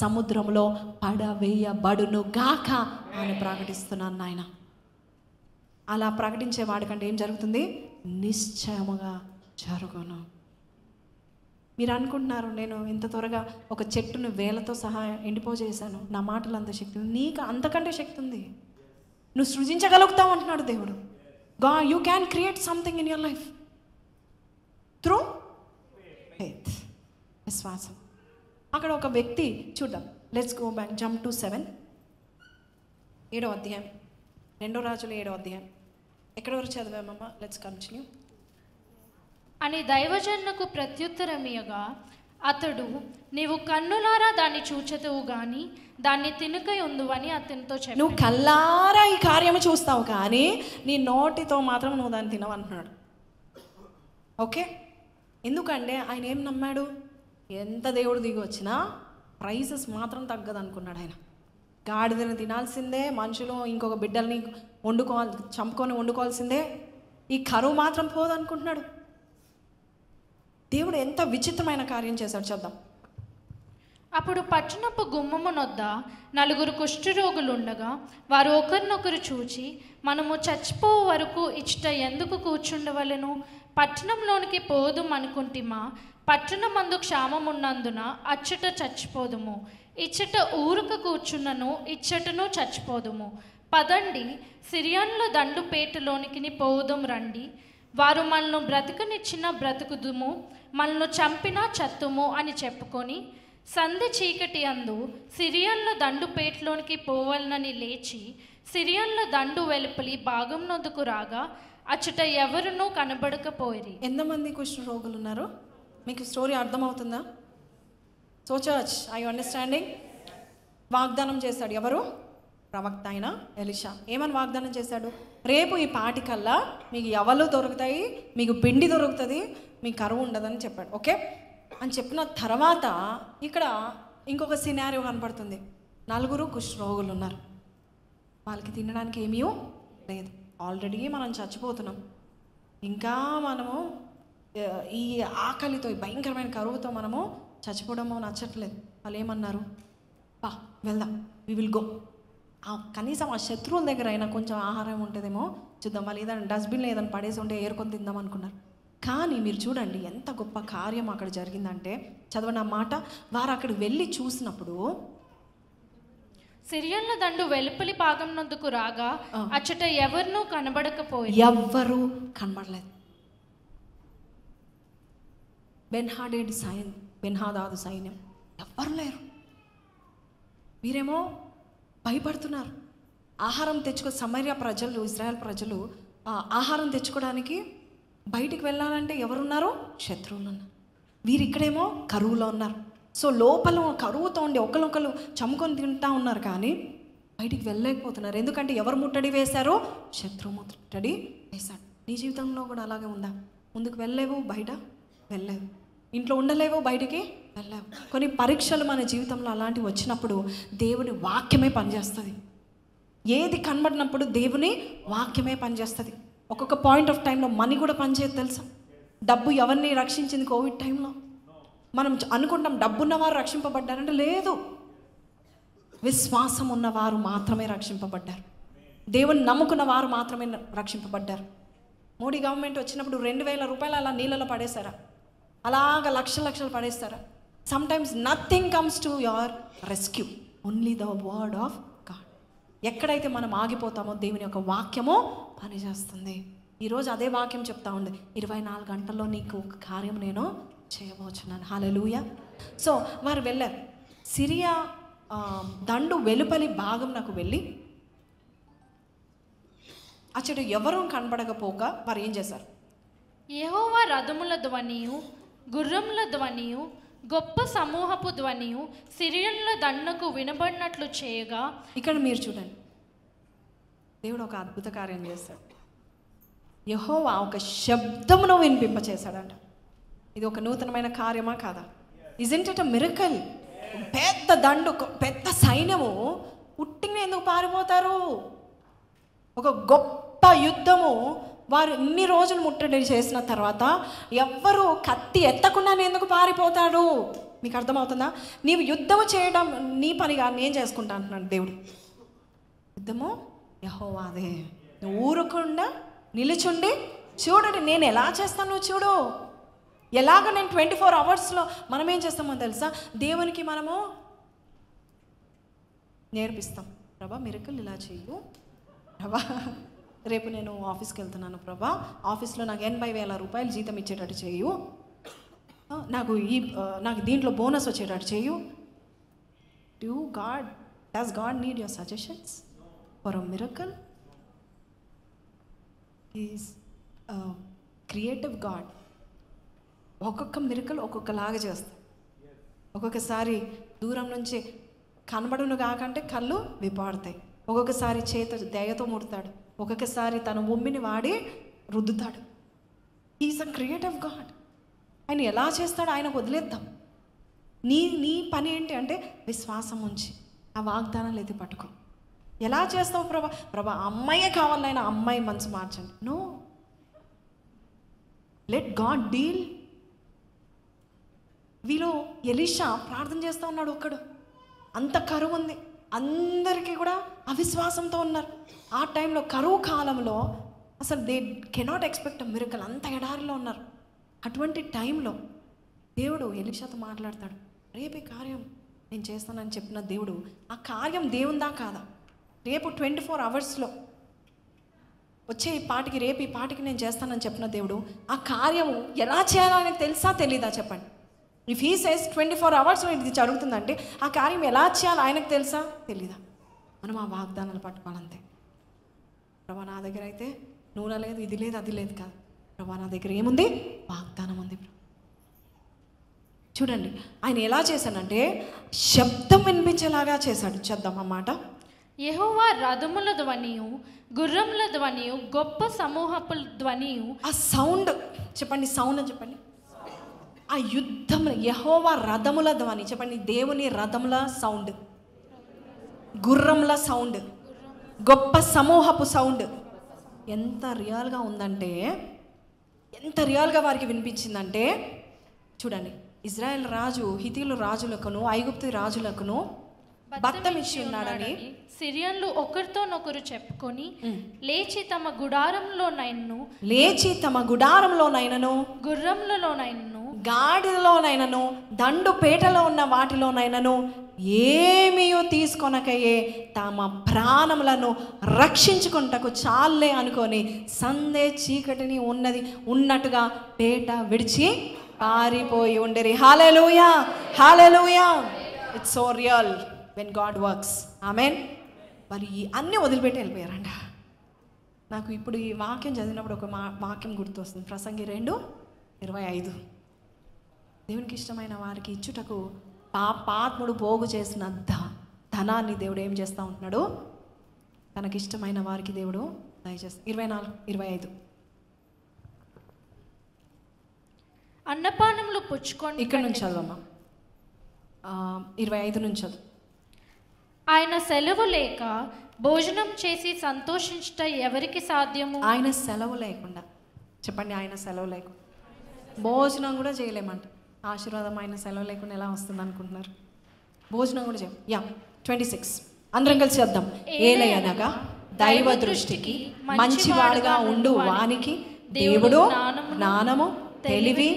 సముద్రంలో పడవేయబడును గాక అని ప్రకటిస్తున్నాను నాయన. అలా ప్రకటించే వాడికంటే ఏం జరుగుతుంది? నిశ్చయముగా జరుగును. మీరు అనుకుంటున్నారు నేను ఇంత త్వరగా ఒక చెట్టును వేలతో సహా ఎండిపోజేశాను, నా మాటలు అంత శక్తి ఉంది. నీకు అంతకంటే శక్తి ఉంది. నువ్వు సృజించగలుగుతావు అంటున్నాడు దేవుడు. God, you can create something in your life through faith. విశ్వాసం. అక్కడ ఒక వ్యక్తి చూద్దాం. Let's go back, jump to 7, 7వ అధ్యాయం, 2 రాజులు 7వ అధ్యాయం. ఎక్కడ వరకు చదివామమ్మా? Let's continue. అని దైవజనులకు ప్రత్యుత్తరమియగా అతడు, నీవు కన్నులారా దాన్ని చూచెదవు గాని దాన్ని తినుకై ఉందువని అతనితో చెప్పాడు. నువ్వు కల్లారా ఈ కార్యము చూస్తావు కానీ నీ నోటితో మాత్రం నువ్వు దాన్ని తినవన్నాడు. ఓకే, ఎందుకంటే ఆయన ఏం నమ్మాడు? ఎంత దేవుడు దిగి వచ్చినా ప్రైసెస్ మాత్రం తగ్గదు అనుకున్నాడు ఆయన. గాడిదని తినాల్సిందే, మనుషులు ఇంకొక బిడ్డల్ని చంపుకొని వండుకోవాల్సిందే, ఈ కరువు మాత్రం పోదు అనుకుంటున్నాడు. దేవుడు ఎంత విచిత్రమైన కార్యం చేశాడు చూద్దాం. అప్పుడు పట్టణపు గుమ్మము నొద్ద 4 కుష్ఠరోగులు ఉండగా వారు ఒకరినొకరు చూచి, మనము చచ్చిపో వరకు ఇచ్చట ఎందుకు కూర్చుండవలెను? పట్టణంలోనికి పోదు అనుకుంటిమా? పట్టణమందు క్షామం ఉన్నందున అచ్చట చచ్చిపోదుము, ఇచ్చట ఊరుక కూర్చున్నను ఇచ్చటను చచ్చిపోదుము. పదండి, సిరియన్ల దండుపేటలోనికి పోదుం రండి. వారు మనల్ని బ్రతుకునిచ్చిన బ్రతుకుదుము, మనల్ని చంపినా చత్తుము అని చెప్పుకొని సంధి చీకటి అందు సిరియన్ల దండుపేటలోనికి పోవాలని లేచి సిరియన్ల దండు వెలుపలి భాగం నొద్దుకు రాగా అచ్చట ఎవరునూ కనబడకపోయిరి. ఎంతమంది కుష్ఠ రోగులు ఉన్నారు? మీకు స్టోరీ అర్థమవుతుందా? So church, I understanding? వాగ్దానం చేశాడు. ఎవరు? ప్రవక్త అయిన ఎలీషా. ఏమని వాగ్దానం చేశాడు? రేపు ఈ పాటికల్లా మీకు ఎవలు దొరుకుతాయి, మీకు పిండి దొరుకుతుంది, మీకు కరువు ఉండదని చెప్పాడు. ఓకే అని చెప్పిన తర్వాత ఇక్కడ ఇంకొక సినారియో కనపడుతుంది. 4 కుష్ఠరోగులు ఉన్నారు. వాళ్ళకి తినడానికి ఏమీ లేదు. ఆల్రెడీ మనం చచ్చిపోతున్నాం. ఇంకా మనము ఈ ఆకలితో, ఈ భయంకరమైన కరువుతో మనము చచ్చిపోవడమో నచ్చట్లేదు. వాళ్ళు ఏమన్నారు? వెళ్దాం, వి విల్ గో. కనీసం ఆ శత్రువుల దగ్గర అయినా కొంచెం ఆహారం ఉంటుందేమో చూద్దాం. వాళ్ళు ఏదైనా డస్ట్బిన్లో ఏదైనా పడేసి ఉంటే ఏరుకొని తిందాం అనుకున్నారు. కానీ మీరు చూడండి ఎంత గొప్ప కార్యం అక్కడ జరిగిందంటే, చదవండి ఆ మాట. వారు అక్కడికి వెళ్ళి చూసినప్పుడు సిరియన్ల దండు వెలుపలి భాగం నందుకు రాగా అచ్చట ఎవరు కనబడకపోయి, ఎవ్వరూ కనబడలేదు. బెన్హాదాదు సైన్యం ఎవ్వరు లేరు. మీరేమో భయపడుతున్నారు. ఆహారం తెచ్చుకో, సమరయ ప్రజలు, ఇజ్రాయెల్ ప్రజలు ఆహారం తెచ్చుకోవడానికి బయటికి వెళ్ళాలంటే ఎవరున్నారు? శత్రువులు ఉన్నారు. వీరు ఇక్కడేమో కరువులో ఉన్నారు. సో లోపల కరువుతో ఉండి ఒకరినొకరు చమ్ముకొని తింటా ఉన్నారు, కానీ బయటికి వెళ్ళలేకపోతున్నారు. ఎందుకంటే ఎవరు ముట్టడి వేశారో? శత్రువు ముట్టడి వేశాడు. నీ జీవితంలో కూడా అలాగే ఉందా? ముందుకు వెళ్ళలేవు, బయట వెళ్ళలేవు, ఇంట్లో ఉండలేవు, బయటికి వెళ్ళలేవు. కొన్ని పరీక్షలు మన జీవితంలో అలాంటివి వచ్చినప్పుడు దేవుని వాక్యమే పనిచేస్తుంది. ఏది కనబడినప్పుడు దేవుని వాక్యమే పనిచేస్తుంది. ఒక్కొక్క పాయింట్ ఆఫ్ టైంలో మనీ కూడా పనిచేయదు తెలుసా? డబ్బు ఎవరిని రక్షించింది కోవిడ్ టైంలో? మనం అనుకుంటాం డబ్బున్నవారు రక్షింపబడ్డారంటే లేదు. విశ్వాసం ఉన్నవారు మాత్రమే రక్షింపబడ్డారు. దేవుని నమ్ముకున్న వారు మాత్రమే రక్షింపబడ్డారు. మోడీ గవర్నమెంట్ వచ్చినప్పుడు 2000 రూపాయలు అలా నీళ్ళలో పడేశారా? అలాగ లక్షలు పడేస్తారా? Sometimes nothing comes to your rescue, only the word of God. ఎక్కడైతే మనం ఆగిపోతామో దేవుని యొక్క వాక్యమో పనిచేస్తుంది. ఈరోజు అదే వాక్యం చెప్తా ఉంది, 24 గంటల్లో నీకు ఒక కార్యం నేను చేయబోచున్నాను. హల్లెలూయా. సో వారు వెళ్ళారు. సిరియా దండు వెలుపలి భాగం నాకు వెళ్ళి అచ్చట ఎవరూ కనబడకపోక వారు ఏం చేశారు? యెహోవా రథముల ధ్వనియు, గుర్రముల ధ్వనియు, గొప్ప సమూహపు ధ్వనియు సిరియన్ల దండకు వినబడినట్లు చేయగా. ఇక్కడ మీరు చూడండి, దేవుడు ఒక అద్భుత కార్యం చేశాడు. యెహోవా ఒక శబ్దమును వినిపింపచేశాడంట. ఇది ఒక నూతనమైన కార్యమా కాదా? Isn't it a miracle? పెద్ద దండు, పెద్ద సైన్యము పుట్టిన ఎందుకు పారిపోతారు? ఒక గొప్ప యుద్ధము వారు ఇన్ని రోజులు ముట్టడి చేసిన తర్వాత ఎవ్వరు కత్తి ఎత్తకుండానే ఎందుకు పారిపోతాడు? మీకు అర్థమవుతుందా? నీవు యుద్ధము చేయడం నీ పనిగా నేను చేసుకుంటా అంటున్నాడు దేవుడు. యుద్ధము యెహోవాదే. నువ్వు ఊరకుండా నిలుచుండి చూడండి నేను ఎలా చేస్తాను చూడు. ఎలాగ నేను 24 అవర్స్లో మనం ఏం చేస్తామో తెలుసా? దేవునికి మనము నేర్పిస్తాం. ప్రభా మిరకల్ ఇలా చెయ్యు, ప్రభా రేపు నేను ఆఫీస్కి వెళ్తున్నాను, ప్రభా ఆఫీస్లో నాకు 80,000 రూపాయలు జీతం ఇచ్చేటట్టు చేయు, నాకు దీంట్లో బోనస్ వచ్చేటట్టు చేయు. Does God need your suggestions for a miracle? Is creative God. ఒక్కొక్క మిరకల్ ఒక్కొక్కలాగా చేస్తాడు. ఒక్కొక్కసారి దూరం నుంచి కనబడును కాకంటే కళ్ళు విప్పాడుతాయి. ఒక్కొక్కసారి చేత దయతో ముడతాడు. ఒక్కొక్కసారి తన ఉమ్మిని వాడి రుద్దుతాడు. Is a creative God. ఆయన ఎలా చేస్తాడో ఆయన వదిలేద్దాం. నీ పని ఏంటి అంటే విశ్వాసం ఉంచి ఆ వాగ్దానాలు ఎత్తి పట్టుకో. ఎలా చేస్తావు ప్రభా అమ్మాయే కావాలైనా అమ్మాయి మనసు మార్చండి. No, let God deal. వీళ్ళు ఎలీషా ప్రార్థన చేస్తూ ఉన్నాడు. ఒక్కడు అంత కరువు ఉంది, అందరికీ కూడా అవిశ్వాసంతో ఉన్నారు. ఆ టైంలో కరువు కాలంలో అసలు దే కెనాట్ ఎక్స్పెక్ట్ మిరకల్, అంత ఎడారిలో ఉన్నారు. అటువంటి టైంలో దేవుడు ఎలీషాతో మాట్లాడతాడు. రేపే కార్యం నేను చేస్తానని చెప్పిన దేవుడు ఆ కార్యం దేవుందా కాదా? రేపు 24 అవర్స్లో వచ్చే ఈ పాటికి, రేపు ఈ పాటికి నేను చేస్తానని చెప్పిన దేవుడు ఆ కార్యము ఎలా చేయాలని తెలుసా తెలీదా చెప్పండి? ఇఫ్ హీ సేస్ 24 అవర్స్లో ఇది జరుగుతుందంటే ఆ కార్యం ఎలా చేయాలో ఆయనకు తెలుసా తెలీదా? మనం ఆ వాగ్దానాలు పట్టుకోవాలంతే. ప్రభా నా దగ్గర అయితే నూనె లేదు, ఇది లేదు, అది లేదు కాదు. ప్రభా నా దగ్గర ఏముంది? వాగ్దానం ఉంది. చూడండి ఆయన ఎలా చేశాడంటే శబ్దం వినిపించేలాగా చేశాడు. చేద్దాం అన్నమాట. యెహోవా రథముల ధ్వనియు గుర్రముల ధ్వనియు గొప్ప సమూహపు ధ్వనియు. ఆ సౌండ్ చెప్పండి, సౌండ్ అని చెప్పండి. ఆ యుద్ధంలో యెహోవా రథముల ధ్వని చెప్పండి. దేవుని రథముల సౌండ్, గుర్రముల సౌండ్, గొప్ప సమూహపు సౌండ్ ఎంత రియల్గా ఉందంటే, ఎంత రియల్గా వారికి వినిపించిందంటే చూడండి. ఇజ్రాయెల్ రాజు హితీయుల రాజులకును ఐగుప్తు రాజులకును బత్తం ఇచ్చి ఉన్నాడని సిరియన్లు ఒకరితోనొకరు చెప్పుకొని లేచి తమ గుడారంలోనైనను గుర్రములలోనైనను గాడిలోనైనను దండు పేటలో ఉన్న వాటిలోనైనను ఏమీ తీసుకొనకయే తమ ప్రాణములను రక్షించుకుంటకు చాలే అనుకొని సందే చీకటిని ఉన్నట్టుగా పేట విడిచి పారిపోయి ఉండేరి. Hallelujah, hallelujah. It's so real when God works. Amen. మరి అన్నీ వదిలిపెట్టి వెళ్ళిపోయారంట. నాకు ఇప్పుడు ఈ వాక్యం చదివినప్పుడు ఒక వాక్యం గుర్తొస్తుంది. ప్రసంగి 2:25. దేవునికి ఇష్టమైన వారికి ఇచ్చుటకు పాపాత్ముడు పోగు చేసిన ధనాన్ని దేవుడు ఏం చేస్తూ ఉంటున్నాడు? తనకిష్టమైన వారికి దేవుడు దయచేస్తాడు. 24:25. అన్నపానములు పుచ్చుకొని ఇక్కడ నుంచి చదవమ్మా. 25 నుంచి చదువు. ఆయన సెలవు లేక భోజనం చేసి సంతోషించుట ఎవరికి సాధ్యము? ఆయన సెలవు లేకుండా చెప్పండి. ఆయన సెలవు లేకుండా భోజనం కూడా చేయలేమంట. ఆశీర్వాదం ఆయన సెలవు లేకుండా ఎలా వస్తుంది అనుకుంటున్నారు? భోజనం కూడా చేయం. 26 అందరం కలిసి చేద్దాం. ఏలయనగా దైవ దృష్టికి మంచివాడుగా ఉండు వానికి దేవుడు జ్ఞానము తెలివి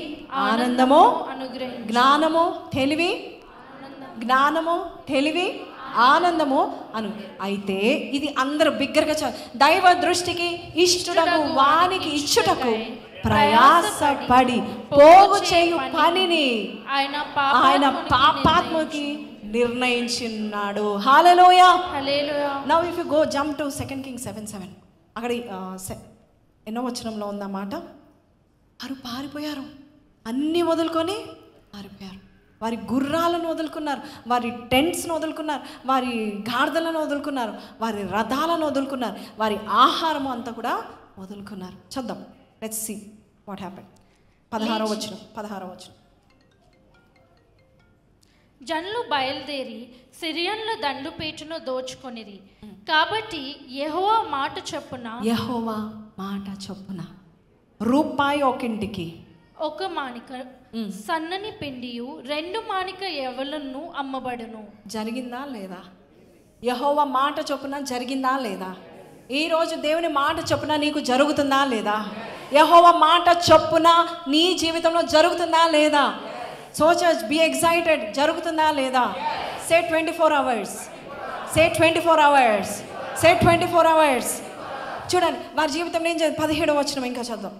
ఆనందము జ్ఞానము తెలివి ఆనందము అను. అయితే ఇది అందరూ బిగ్గరగా దైవ దృష్టికి ఇష్టడకు వానికి ఇచ్చుటకు ప్రయాసపడి పోగు చేయు పనిని ఆయన పాపాత్మకి నిర్ణయించున్నాడు. Hallelujah, hallelujah. Now if you go jump to 2 Kings 7:7 అక్కడ ఎన్నో వచనంలో ఉందన్నమాట. వారు పారిపోయారు, అన్నీ వదులుకొని పారిపోయారు. వారి గుర్రాలను వదులుకున్నారు, వారి టెంట్స్ను వదులుకున్నారు, వారి గాడిదలను వదులుకున్నారు, వారి రథాలను వదులుకున్నారు, వారి ఆహారము అంతా కూడా వదులుకున్నారు. చూద్దాం. Let's see what happened. 16వ వచనం. జనులు బయలుదేరి సిరియన్ల దండుపేటను దోచుకొనిరి. కాబట్టి యెహోవా మాట చొప్పున రూపాయి ఒకింటికి ఒక మానిక సన్నని పిండియు 2 మానిక ఎవలను అమ్మబడును. జరిగిందా లేదా? యెహోవా మాట చొప్పున జరిగిందా లేదా? ఈరోజు దేవుని మాట చొప్పున నీకు జరుగుతుందా లేదా? యెహోవా మాట చొప్పున నీ జీవితంలో జరుగుతుందా లేదా? So church be excited. జరుగుతుందా లేదా? సే 24 hours. సే 24 hours. సే 24 hours. చూడండి వారి జీవితంలో ఏం చేయాలి? 17వ వచనం ఇంకా చదువు.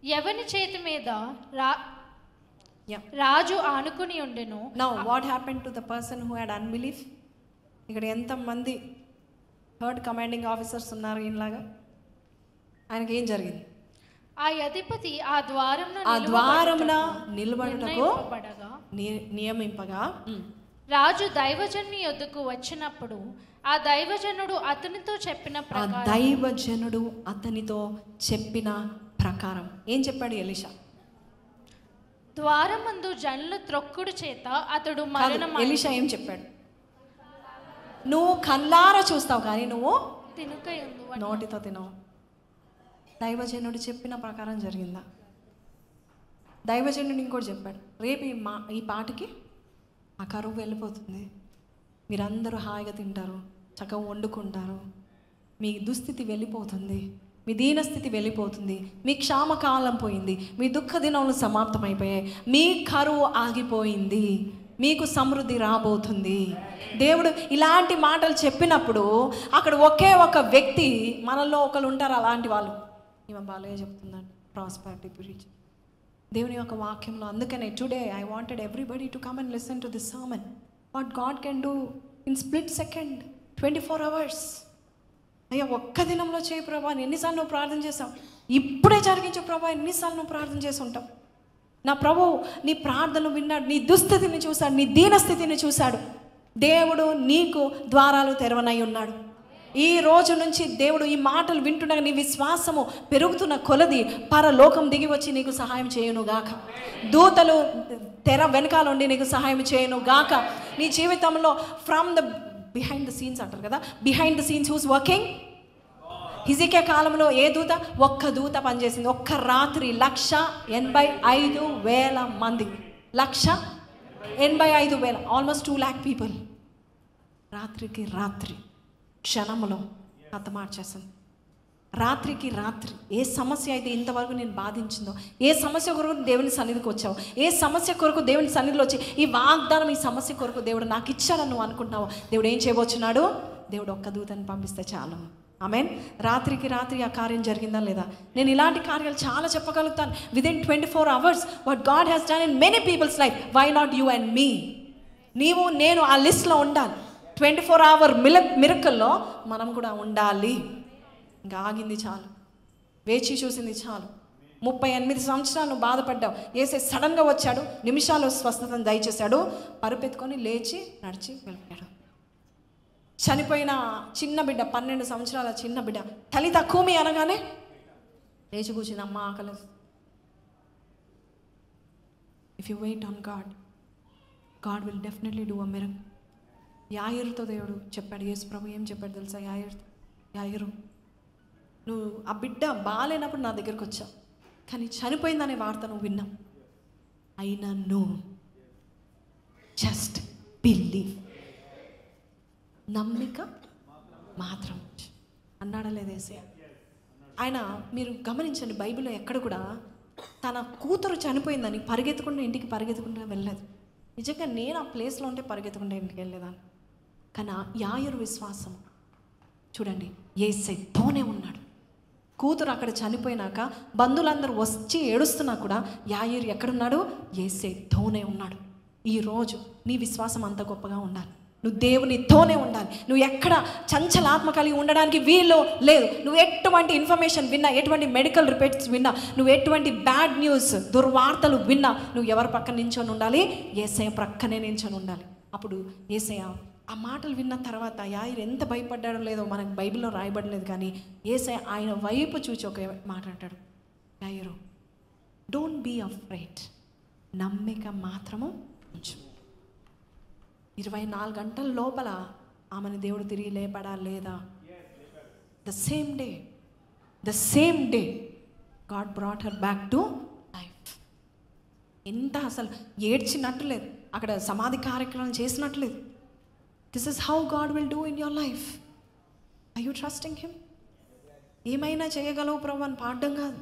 ఎవని చేతి మీద రాజు ఆనుకుని ఉండెను. Now what happened to the person who had unbelief? ఇక్కడ ఎంతమంది థర్డ్ కమాండింగ్ ఆఫీసర్స్ ఉన్నారు ఈయనలాగా? ఆయనకి ఏం జరిగింది? ఆ అధిపతి ఆ ద్వారమున నిలబడుటకు నియమింపగా రాజు దైవజనుని యొద్దకు వచ్చినప్పుడు ఆ దైవజనుడు అతనితో చెప్పిన ప్రకారం ఏం చెప్పాడు ఎలీషా? ద్వారమందు జనుల త్రొక్కుడు చేత అతడు మరణం. ఎలీషా ఏం చెప్పాడు? నువ్వు కళ్ళారా చూస్తావు కానీ నువ్వు నోటితో తినవు. దైవజనుడు చెప్పిన ప్రకారం జరిగిందా? దైవజనుడు ఇంకోటి చెప్పాడు, రేపు ఈ పాటికి ఆ కరువు వెళ్ళిపోతుంది, మీరందరూ హాయిగా తింటారు, చక్కగా వండుకుంటారు, మీ దుస్థితి వెళ్ళిపోతుంది, మీ దీనస్థితి వెళ్ళిపోతుంది, మీ క్షామకాలం పోయింది, మీ దుఃఖ దినములు సమాప్తమైపోయాయి, మీ కరువు ఆగిపోయింది, మీకు సమృద్ధి రాబోతుంది. దేవుడు ఇలాంటి మాటలు చెప్పినప్పుడు అక్కడ ఒకే ఒక వ్యక్తి, మనలో ఒకరు ఉంటారు అలాంటి వాళ్ళు, ఈమె బాలయ్య చెప్తున్నాను ప్రాస్పరిటీ ప్రీచ్ దేవుని యొక్క వాక్యంలో. అందుకనే today I wanted everybody to come and listen to this sermon. What God can do in split second, 24 hours. అయ్యా ఒక్క దినంలో చేయి ప్రభా, ఎన్నిసార్లు నువ్వు ప్రార్థన చేసావు, ఇప్పుడే జరిగించు ప్రభా, ఎన్నిసార్లు నువ్వు ప్రార్థన చేసి ఉంటావు. నా ప్రభువు నీ ప్రార్థనలు విన్నాడు, నీ దుస్థితిని చూశాడు, నీ దీనస్థితిని చూశాడు. దేవుడు నీకు ద్వారాలు తెరవనై ఉన్నాడు. ఈ రోజు నుంచి దేవుడు ఈ మాటలు వింటుండగా నీ విశ్వాసము పెరుగుతున్న కొలది పరలోకం దిగి వచ్చి నీకు సహాయం చేయను గాక. దూతలు తెర వెనకాల ఉండి నీకు సహాయం చేయను గాక. నీ జీవితంలో from the behind the scenes అంటారు కదా, behind the scenes who's working. హిజికియా కాలంలో ఏ దూత? ఒక్క దూత పనిచేసింది. ఒక్క రాత్రి 185,000 మంది, 185,000, ఆల్మోస్ట్ 2 lakh పీపుల్ రాత్రికి రాత్రి క్షణంలో హతమార్చేసింది. రాత్రికి రాత్రి ఏ సమస్య అయితే ఇంతవరకు నేను బాధించిందో, ఏ సమస్య కొరకు దేవుని సన్నిధికి వచ్చావు, ఏ సమస్య కొరకు దేవుని సన్నిధిలో వచ్చి ఈ వాగ్దానం, ఈ సమస్య కొరకు దేవుడు నాకు ఇచ్చాడని నువ్వు అనుకుంటున్నావు, దేవుడు ఏం చేయబోతున్నాడు? దేవుడు ఒక్క దూతని పంపిస్తే చాలు. ఆమెన్. రాత్రికి రాత్రి ఆ కార్యం జరిగిందా లేదా? నేను ఇలాంటి కార్యాలు చాలా చెప్పగలుగుతాను. Within 24 hours what God has done in many people's life. Why not you and me? నీవు నేను ఆ లిస్ట్లో ఉండాలి. 24 hour మిరకల్లో మనం కూడా ఉండాలి. ఇంకా ఆగింది చాలు, వేచి చూసింది చాలు. 38 సంవత్సరాలు నువ్వు బాధపడ్డావు. ఏసే సడన్గా వచ్చాడు, నిమిషాలు స్వస్థతను దయచేశాడు. పరుపెత్తుకొని లేచి నడిచి వెళ్ళిపోయాడు. చనిపోయిన చిన్న బిడ్డ, 12 సంవత్సరాల చిన్న బిడ్డ, తల్లిత కూమి అనగానే లేచి కూర్చుని, అమ్మ ఆకలి. If you wait on God, God will definitely do a miracle. యాయిరుతో దేవుడు చెప్పాడు. యేసు ప్రభు ఏం చెప్పాడు తెలుసా? యాయిరు, నువ్వు ఆ బిడ్డ బాగాలేనప్పుడు నా దగ్గరకు వచ్చావు, కానీ చనిపోయిందనే వార్త నువ్వు విన్నావు. అయినా నువ్వు జస్ట్ బిలీవ్, నమ్మిక మాత్రం అన్నాడా లేదా యేసయ్య? ఆయన మీరు గమనించండి, బైబిల్లో ఎక్కడ కూడా తన కూతురు చనిపోయిందని పరిగెత్తుకుంటే ఇంటికి పరిగెత్తుకుంటే వెళ్ళలేదు. నిజంగా నేను ఆ ప్లేస్లో ఉంటే పరిగెత్తుకుంటే ఇంటికి వెళ్ళేదాన్ని. కానీ యాయిరు విశ్వాసం చూడండి, యేసయ్యతోనే ఉన్నాడు. కూతురు అక్కడ చనిపోయినాక బంధువులందరూ వచ్చి ఏడుస్తున్నా కూడా యాయిరు ఎక్కడున్నాడు? యేసయ్యతోనే ఉన్నాడు. ఈరోజు నీ విశ్వాసం అంత గొప్పగా ఉండాలి. నువ్వు దేవునితోనే ఉండాలి. నువ్వు ఎక్కడ చంచలాత్మ కలిగి ఉండడానికి వీలు లేదు. నువ్వు ఎటువంటి ఇన్ఫర్మేషన్ విన్నా, ఎటువంటి మెడికల్ రిపోర్ట్స్ విన్నా, నువ్వు ఎటువంటి బ్యాడ్ న్యూస్, దుర్వార్తలు విన్నా, నువ్వు ఎవరి పక్కన నించొని ఉండాలి? యేసయ్య ప్రక్కనే నించొని ఉండాలి. అప్పుడు యేసయ్య ఆ మాటలు విన్న తర్వాత యాయిరు ఎంత భయపడ్డాడో లేదో మనకు బైబిల్లో రాయబడలేదు, కానీ యేసయ్య ఆయన వైపు చూచి ఒక మాట అంటాడు, యాయిరు డోంట్ బీ అఫ్రైడ్, నమ్మిక మాత్రము ఉంచు. 24 గంటల లోపల ఆమెను దేవుడు తిరిగి లేపడా లేదా? The same day God brought her back to life. ఎంత అసలు ఏడ్చినట్టు లేదు, అక్కడ సమాధి కార్యక్రమం చేసినట్టు లేదు. This is how God will do in your life. Are you trusting him? ఏమైనా చేయగలవు ప్రభా అని పాడడం కాదు,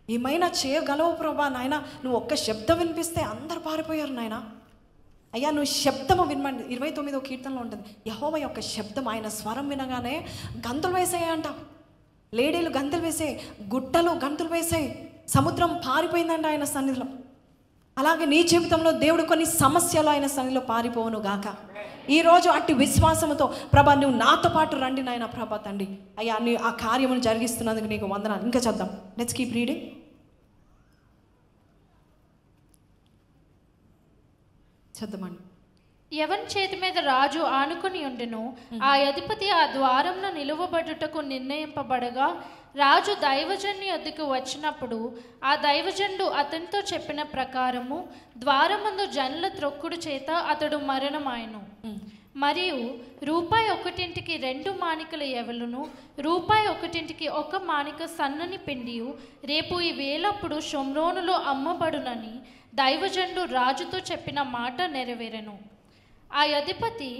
ఏమైనా చేయగలవు ప్రభా నాయన. నువ్వు ఒక్క శబ్దం వినిపిస్తే అందరు పారిపోయారు నాయన. అయ్యా నువ్వు శబ్దము వినమండి. 29వ కీర్తనలో ఉంటుంది, యెహోవా యొక్క శబ్దం, ఆయన స్వరం వినగానే గంతులు వేసాయంట. లేడీలు గంతులు వేసాయి, గుట్టలు గంతులు వేసాయి, సముద్రం పారిపోయిందంట ఆయన సన్నిధిలో. అలాగే నీ జీవితంలో దేవుడు కొన్ని సమస్యలు ఆయన సన్నిధిలో పారిపోవును గాక. ఈరోజు అట్టి విశ్వాసంతో ప్రభా నువ్వు నాతో పాటు రండి నాయన. ప్రభా తండ్రి అయ్యా నీ ఆ కార్యమును జరిగిస్తున్నందుకు నీకు వందనాలు. ఇంకా చద్దాం, లెట్స్ కీప్ రీడింగ్. చదవండి. ఎవని చేతి మీద రాజు ఆనుకొని ఉండెను, ఆ అధిపతి ఆ ద్వారంలో నిలువబడుటకు నిర్ణయింపబడగా రాజు దైవజనుని వద్దకు వచ్చినప్పుడు ఆ దైవజనుడు అతనితో చెప్పిన ప్రకారము ద్వారమందు జనుల త్రొక్కుడు చేత అతడు మరణమాయెను. మరియు రూపాయి 1 2 మాణికల ఎవలును, రూపాయి 1 1 మాణిక సన్నని పిండియు రేపు ఈ వేలప్పుడు షోమ్రోనులో అమ్మబడునని దైవజనుడు రాజుతో చెప్పిన మాట నెరవేరెను. ఆ అధిపతి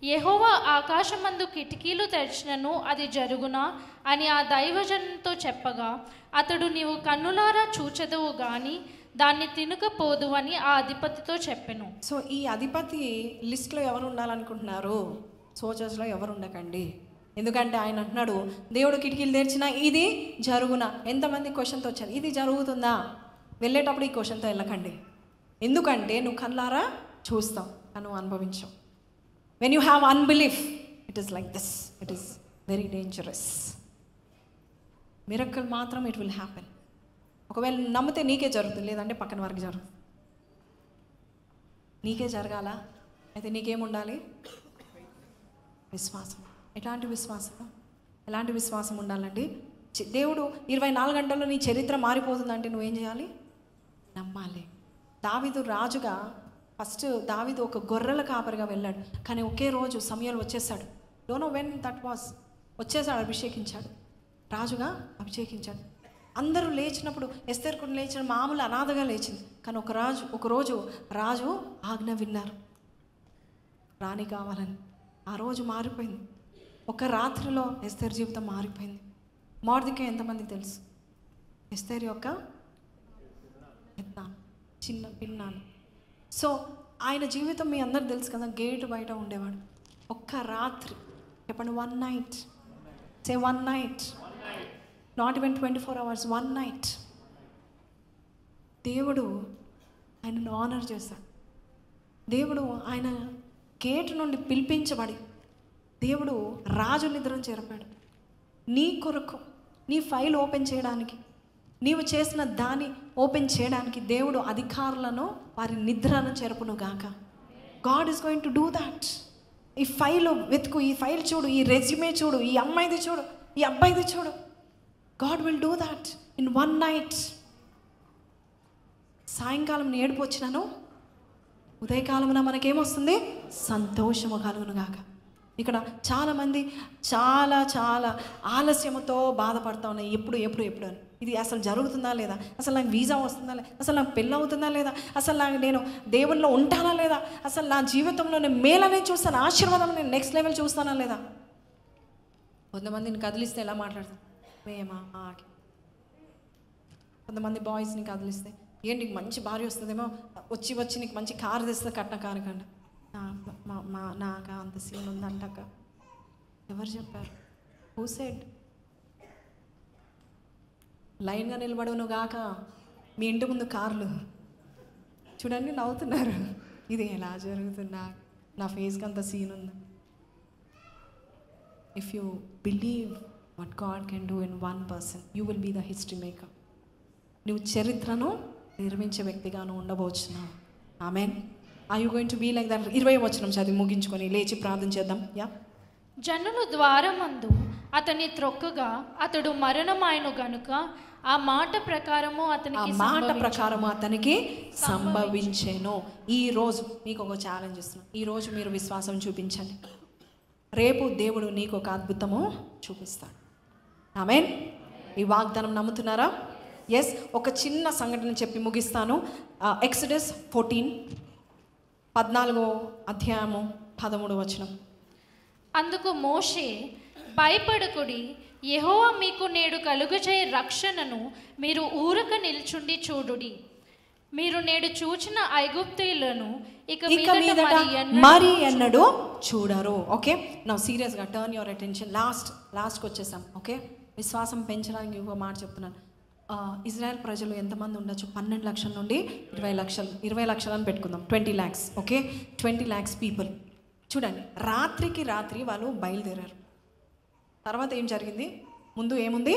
యెహోవా ఆకాశమందు కిటికీలు తెరిచినను అది జరుగునా అని ఆ దైవజనునితో చెప్పగా అతడు నీవు కన్నులారా చూచెదవు గాని దాన్ని తినకపోదు అని ఆ అధిపతితో చెప్పెను. సో ఈ అధిపతి లిస్ట్లో ఎవరు ఉండాలనుకుంటున్నారు? సోచర్స్లో ఎవరు ఉండకండి. ఎందుకంటే ఆయన అంటున్నాడు దేవుడు కిటికీలు తెరిచినా ఇది జరుగునా. ఎంతమంది క్వశ్చన్తో వచ్చారు, ఇది జరుగుతుందా? వెళ్ళేటప్పుడు ఈ క్వశ్చన్తో వెళ్ళకండి. ఎందుకంటే నువ్వు కళ్ళారా చూస్తావు కానీ నువ్వు అనుభవించవు. When you have unbelief it is like this, it is very dangerous. Miracle మాత్రం ఇట్ విల్ హ్యాపెన్. ఒకవేళ నమ్మితే నీకే జరుగుతుంది, లేదంటే పక్కన వారికి జరుగుతుంది. నీకే జరగాల అయితే నీకేముండాలి? విశ్వాసం. ఎలాంటి విశ్వాసం ఉండాలండి? దేవుడు 24 గంటల్లో నీ చరిత్ర మారిపోతుందంటే నువ్వేం చేయాలి? నమ్మాలి. దావీదు రాజుగా ఫస్ట్ దావీదు ఒక గొర్రెల కాపరిగా వెళ్ళాడు, కానీ ఒకే రోజు సమూయేలు వచ్చేసాడు. Don't know when that was. వచ్చేసాడు, అభిషేకించాడు, రాజుగా అభిషేకించాడు. అందరూ లేచినప్పుడు ఎస్తేర్ కూడా లేచిన మామూలు అనాథగా లేచింది, కానీ ఒకరోజు రాజు ఆజ్ఞ విన్నారు, రాణి కావాలని. ఆ రోజు మారిపోయింది. ఒక రాత్రిలో ఎస్తేర్ జీవితం మారిపోయింది. మొర్దెకై ఎంతమందికి తెలుసు? ఎస్తేర్ యొక్క చిన్న పిన్నాను. సో ఆయన జీవితం మీ అందరు తెలుసు కదా, గేటు బయట ఉండేవాడు. ఒక్క రాత్రి, చెప్పండి, 1 night. Say 1 night, not even 24 hours, 1 night. దేవుడు ఆయనను ఆనర్ చేశాడు. దేవుడు ఆయన గేటు నుండి పిలిపించబడి దేవుడు రాజు నిద్రను చేరపాడు. నీ కొరకు నీ ఫైల్ ఓపెన్ చేయడానికి, నీవు చేసిన దాన్ని ఓపెన్ చేయడానికి దేవుడు అధికారులను వారి నిద్రను చెరపును గాక. God is going to do that. ఈ ఫైల్ వెతుకు, ఈ ఫైల్ చూడు, ఈ రెజ్యూమే చూడు, ఈ అమ్మాయిది చూడు, ఈ అబ్బాయిది చూడు. God will do that in 1 night. సాయంకాలం ఏడుపు వచ్చినాను, ఉదయకాలమున మనకేమొస్తుంది? సంతోషము కలుగును గాక. ఇక్కడ చాలామంది చాలా ఆలస్యముతో బాధపడుతూ ఉన్నాయి. ఎప్పుడు అని. ఇది అసలు జరుగుతుందా లేదా? అసలు నాకు వీసా వస్తుందా లేదా? అసలు నాకు పెళ్ళి అవుతుందా లేదా? అసలు నేను దేవుల్లో ఉంటానా లేదా? అసలు నా జీవితంలో నేను మేలనే చూస్తాను, ఆశీర్వాదం నేను నెక్స్ట్ లెవెల్ చూస్తానా లేదా? కొంతమందిని కదిలిస్తే ఎలా మాట్లాడతాను? మేమా కొంతమంది బాయ్స్ని కదిలిస్తే, ఏంటి నీకు మంచి భార్య వస్తుందేమో, వచ్చి నీకు మంచి కారు తెస్తుంది, కట్న కారు కంట. నాక అంత సీన్ ఉందంటక. ఎవరు చెప్పారు? Who said? లైన్గా నిలబడవును గాక. మీ ఇంటి ముందు కార్లు చూడండి, నవ్వుతున్నారు. ఇది ఎలా జరుగుతుందా? నా ఫేస్కి అంత సీన్ ఉంది. If you believe what God can do in 1 person, you will be the history maker. నువ్వు చరిత్రను నిర్మించే వ్యక్తిగాను ఉండబోచున్నావు. Amen. Are you going to be like that? 20వ వచనం చదివి ముగించుకొని లేచి ప్రార్థన చేద్దాం. యా. జనులు ద్వారమందు అతని త్రొక్కగా అతడు మరణమాయను గనుక ఆ మాట ప్రకారము అతనికి సంభవించెను. ఈ రోజు మీకు ఒక ఛాలెంజ్ ఇస్తున్నాను. ఈ రోజు మీరు విశ్వాసం చూపించండి. రేపు దేవుడు నీకు ఒక అద్భుతము చూపిస్తాడు. ఆమేన్. ఈ వాగ్దానం నమ్ముతున్నారా? ఎస్. ఒక చిన్న సంఘటన చెప్పి ముగిస్తాను. ఎక్సడస్ 14వ అధ్యాయము 13వ వచనం. అందుకు మోషే, భయపడకుడి, యెహోవా మీకు నేడు కలుగజేయ రక్షణను మీరు ఊరక నిల్చుండి చూడుడి. మీరు నేడు చూచిన ఐగుప్తీయులను ఇక మీదట మరి ఎన్నడూ చూడరు. ఓకే, నా సీరియస్గా టర్న్ యువర్ అటెన్షన్. లాస్ట్కి వచ్చేసాం. ఓకే, విశ్వాసం పెంచడానికి ఇంకో మాట చెప్తున్నాను. ఇజ్రాయెల్ ప్రజలు ఎంతమంది ఉండొచ్చు? 12 లక్షల నుండి 20 లక్షలు. 20 లక్షలు అని పెట్టుకుందాం, 20 lakhs. Okay, 20 lakhs people. చూడండి, రాత్రికి రాత్రి వాళ్ళు బయలుదేరారు. తర్వాత ఏం జరిగింది? ముందు ఏముంది?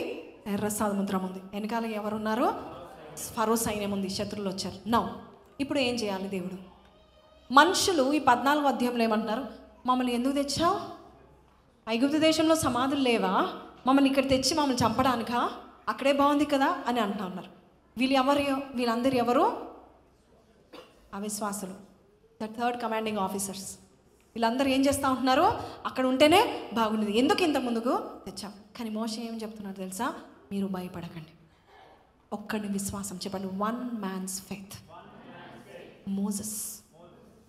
ఎర్ర సముద్రం ఉంది. వెనకాల ఎవరున్నారు? ఫరో సైన్యం ఉంది. శత్రువులు వచ్చారు. నౌ ఇప్పుడు ఏం చేయాలి దేవుడు? మనుషులు ఈ 14వ అధ్యాయంలో ఏమంటున్నారు? మమ్మల్ని ఎందుకు తెచ్చావు? ఐగుప్తు దేశంలో సమాధులు లేవా? మమ్మల్ని ఇక్కడ తెచ్చి మమ్మల్ని చంపడానికా? అక్కడే బాగుంది కదా అని అంటా ఉన్నారు. వీళ్ళందరూ ఎవరు? అవిశ్వాసులు, ద 3rd commanding officers. వీళ్ళందరూ ఏం చేస్తూ ఉంటున్నారు? అక్కడ ఉంటేనే బాగుండేది, ఎందుకు ఇంత ముందుకు తెచ్చాం? కానీ మోషే ఏం చెప్తున్నారు తెలుసా? మీరు భయపడకండి. ఒక్కడి విశ్వాసం. చెప్పండి, 1 man's faith. మోసెస్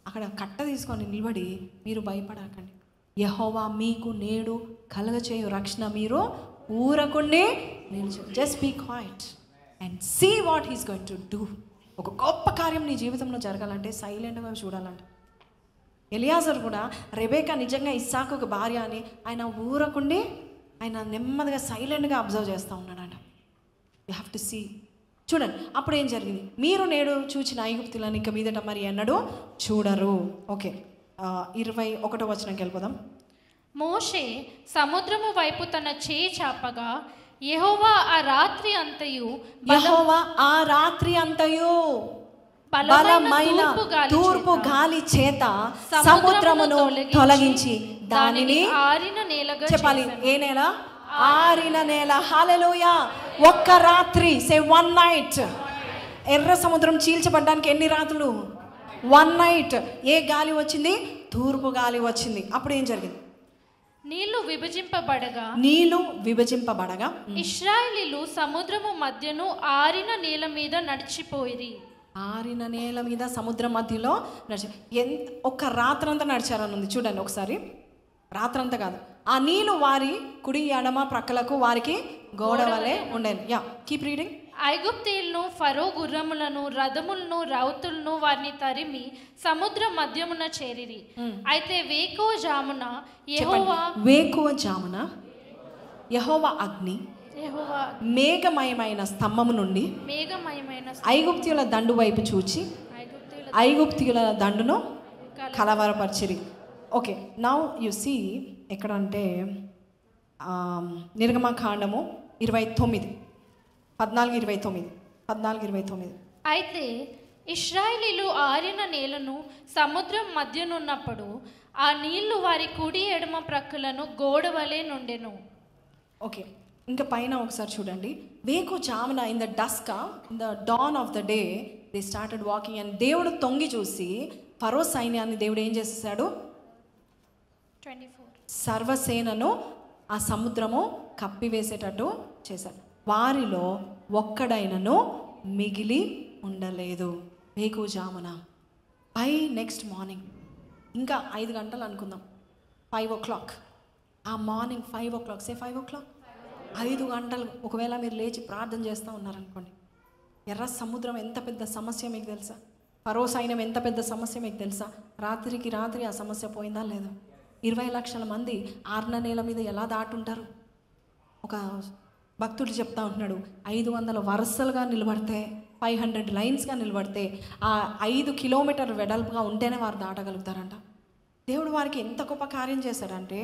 అక్కడ కట్ట తీసుకొని నిలబడి, మీరు భయపడకండి, యెహోవా మీకు నేడు కలుగచేయు రక్షణ మీరు ఊరకుండే నిలిచి. Just be quiet and see what he's going to do. ఒక గొప్ప కార్యం నీ జీవితంలో జరగాలంటే సైలెంట్గా చూడాలంట. ఎలియాజర్ కూడా, రెబేకా నిజంగా ఇస్సాకు ఒక భార్య అని ఆయన ఊరకుండి ఆయన నెమ్మదిగా సైలెంట్గా అబ్జర్వ్ చేస్తూ ఉన్నాడంట. You have to see. చూడండి, అప్పుడు ఏం జరిగింది? మీరు నేడు చూచిన ఐగుప్తులను ఇక మీదట మరి ఎన్నడూ చూడరు. ఓకే, 21వ వచనంకి వెళ్ళిపోదాం. మోషే సముద్రము వైపు తన చేయి చాపగా యెహోవా ఆ రాత్రి అంతయు యెహోవా ఆ రాత్రి అంతయు బలమైన తూర్పు గాలి చేత సముద్రమును తొలగించి దానిని ఆరిన నేలగా చెప్పాలి. ఏ నేల? ఆరిన నేల. హల్లెలూయా. ఒక్క రాత్రి, సే వన్ నైట్. ఎర్ర సముద్రం చీల్చబడ్డానికి ఎన్ని రాత్రులు? One night. ఏ గాలి వచ్చింది? తూర్పు గాలి వచ్చింది. అప్పుడు ఏం జరిగింది? నీళ్లు విభజింపబడగా ఇశ్రాయేలీలు సముద్రము మధ్యను ఆరిన నేల మీద నడిచిపోయిరి. ఆరిన నేల మీద సముద్రం మధ్యలో ఒక్క రాత్రంతా నడిచారని ఉంది. చూడండి ఒకసారి. రాత్రంతా కాదు, ఆ నీళ్లు వారి కుడి ఎడమ ప్రక్కలకు వారికి గోడ వలె ఉండేది. Yeah, keep reading. ఐగుప్తీయులను, ఫరో గుర్రములను, రథములను, రౌతులను వారిని తరిమి సముద్ర మధ్యమున చేరిరి. అయితే వేకువ జామున యెహోవా అగ్ని మేఘమయమైన స్తంభము నుండి ఐగుప్తీయుల దండు వైపు చూచి ఐగుప్తీయుల దండును కలవరపరిచిరి. ఓకే, నౌ యు సీ ఎక్కడ అంటే నిర్గమకాండము 14:29. అయితే ఇశ్రాయేలీలు ఆరిన నేలను సముద్రం మధ్యనున్నప్పుడు ఆ నీళ్లు వారి కుడి ఎడమ ప్రక్కలను గోడ వలె నుండెను. ఓకే, ఇంకా పైన ఒకసారి చూడండి. వేకు జామున in the don of the day they started walking. And దేవుడు తొంగి చూసి ఫరో సైన్యాన్ని దేవుడు ఏం చేసేసాడు? 24 సర్వసేనను ఆ సముద్రము కప్పివేసేటట్టు చేశాడు. వారిలో ఒక్కడైనను మిగిలి ఉండలేదు. వేకువజామున బై నెక్స్ట్ మార్నింగ్, ఇంకా 5 గంటలు అనుకుందాం, 5 o'clock. ఆ మార్నింగ్ 5 o'clock, సే 5 o'clock, 5 గంటలు. ఒకవేళ మీరు లేచి ప్రార్థన చేస్తూ ఉన్నారనుకోండి, ఎర్ర సముద్రం ఎంత పెద్ద సమస్య మీకు తెలుసా? ఫరో సైన్యం ఎంత పెద్ద సమస్య మీకు తెలుసా? రాత్రికి రాత్రి ఆ సమస్య పోయిందా లేదా? 20 లక్షల మంది ఆర్న నేల మీద ఎలా దాటుంటారు? ఒక భక్తుడు చెప్తా ఉంటున్నాడు, 500 వరుసలుగా నిలబడితే, 500 లైన్స్గా నిలబడితే, ఆ 5 కిలోమీటర్ వెడల్పుగా ఉంటేనే వారు దాటగలుగుతారంట. దేవుడు వారికి ఎంత గొప్ప కార్యం చేశాడంటే,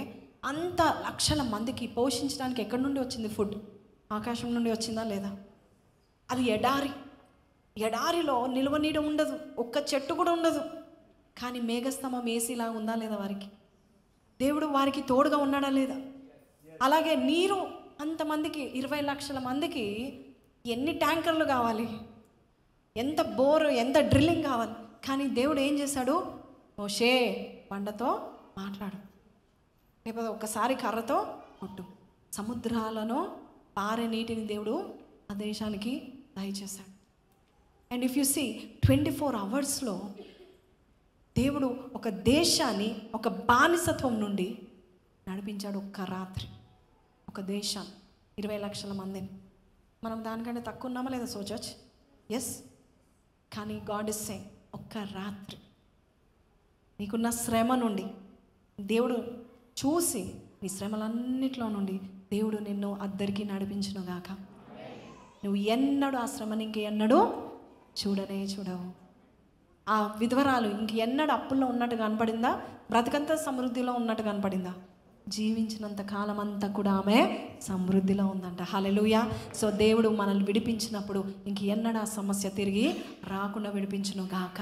అంత లక్షల మందికి పోషించడానికి ఎక్కడి నుండి వచ్చింది ఫుడ్? ఆకాశం నుండి వచ్చిందా లేదా? అది ఎడారిలో నిల్వ నీడ ఉండదు, ఒక్క చెట్టు కూడా ఉండదు. కానీ మేఘస్తంభం ఏసీలాగా ఉందా లేదా వారికి? దేవుడు వారికి తోడుగా ఉన్నాడా లేదా? అలాగే నీరు అంతమందికి, 20 లక్షల మందికి ఎన్ని ట్యాంకర్లు కావాలి, ఎంత బోరు, ఎంత డ్రిల్లింగ్ కావాలి. కానీ దేవుడు ఏం చేశాడు? మోషే బండతో మాట్లాడు, లేకపోతే ఒక్కసారి కర్రతో కొట్టు. సముద్రాలను పారే నీటిని దేవుడు ఆ దేశానికి దయచేశాడు. అండ్ ఇఫ్ యు సీ 24 అవర్స్లో దేవుడు ఒక దేశాన్ని ఒక బానిసత్వం నుండి నడిపించాడు. ఒక్క రాత్రి ఒక దేశాన్ని, 20 లక్షల మందిని. మనం దానికంటే తక్కువ ఉన్నామా లేదా? So church, yes. కానీ గాడ్ ఇస్ సేయింగ్, ఒక్క రాత్రి నీకున్న శ్రమ నుండి దేవుడు చూసి, నీ శ్రమలన్నిట్లో నుండి దేవుడు నిన్ను అద్దరికి నడిపించును గాక. నువ్వు ఎన్నడూ ఆ శ్రమని ఇంకెన్నడూ చూడవు. ఆ విధవరాలు ఇంకెన్నడూ అప్పుల్లో ఉన్నట్టు కనపడిందా? బ్రతకంతా సమృద్ధిలో ఉన్నట్టు కనపడిందా? జీవించినంత కాలం అంతా కూడా ఆమె సమృద్ధిలో ఉందంట. హల్లెలూయా. సో దేవుడు మనల్ని విడిపించినప్పుడు ఇంకెన్నడూ ఆ సమస్య తిరిగి రాకుండా విడిపించును గాక.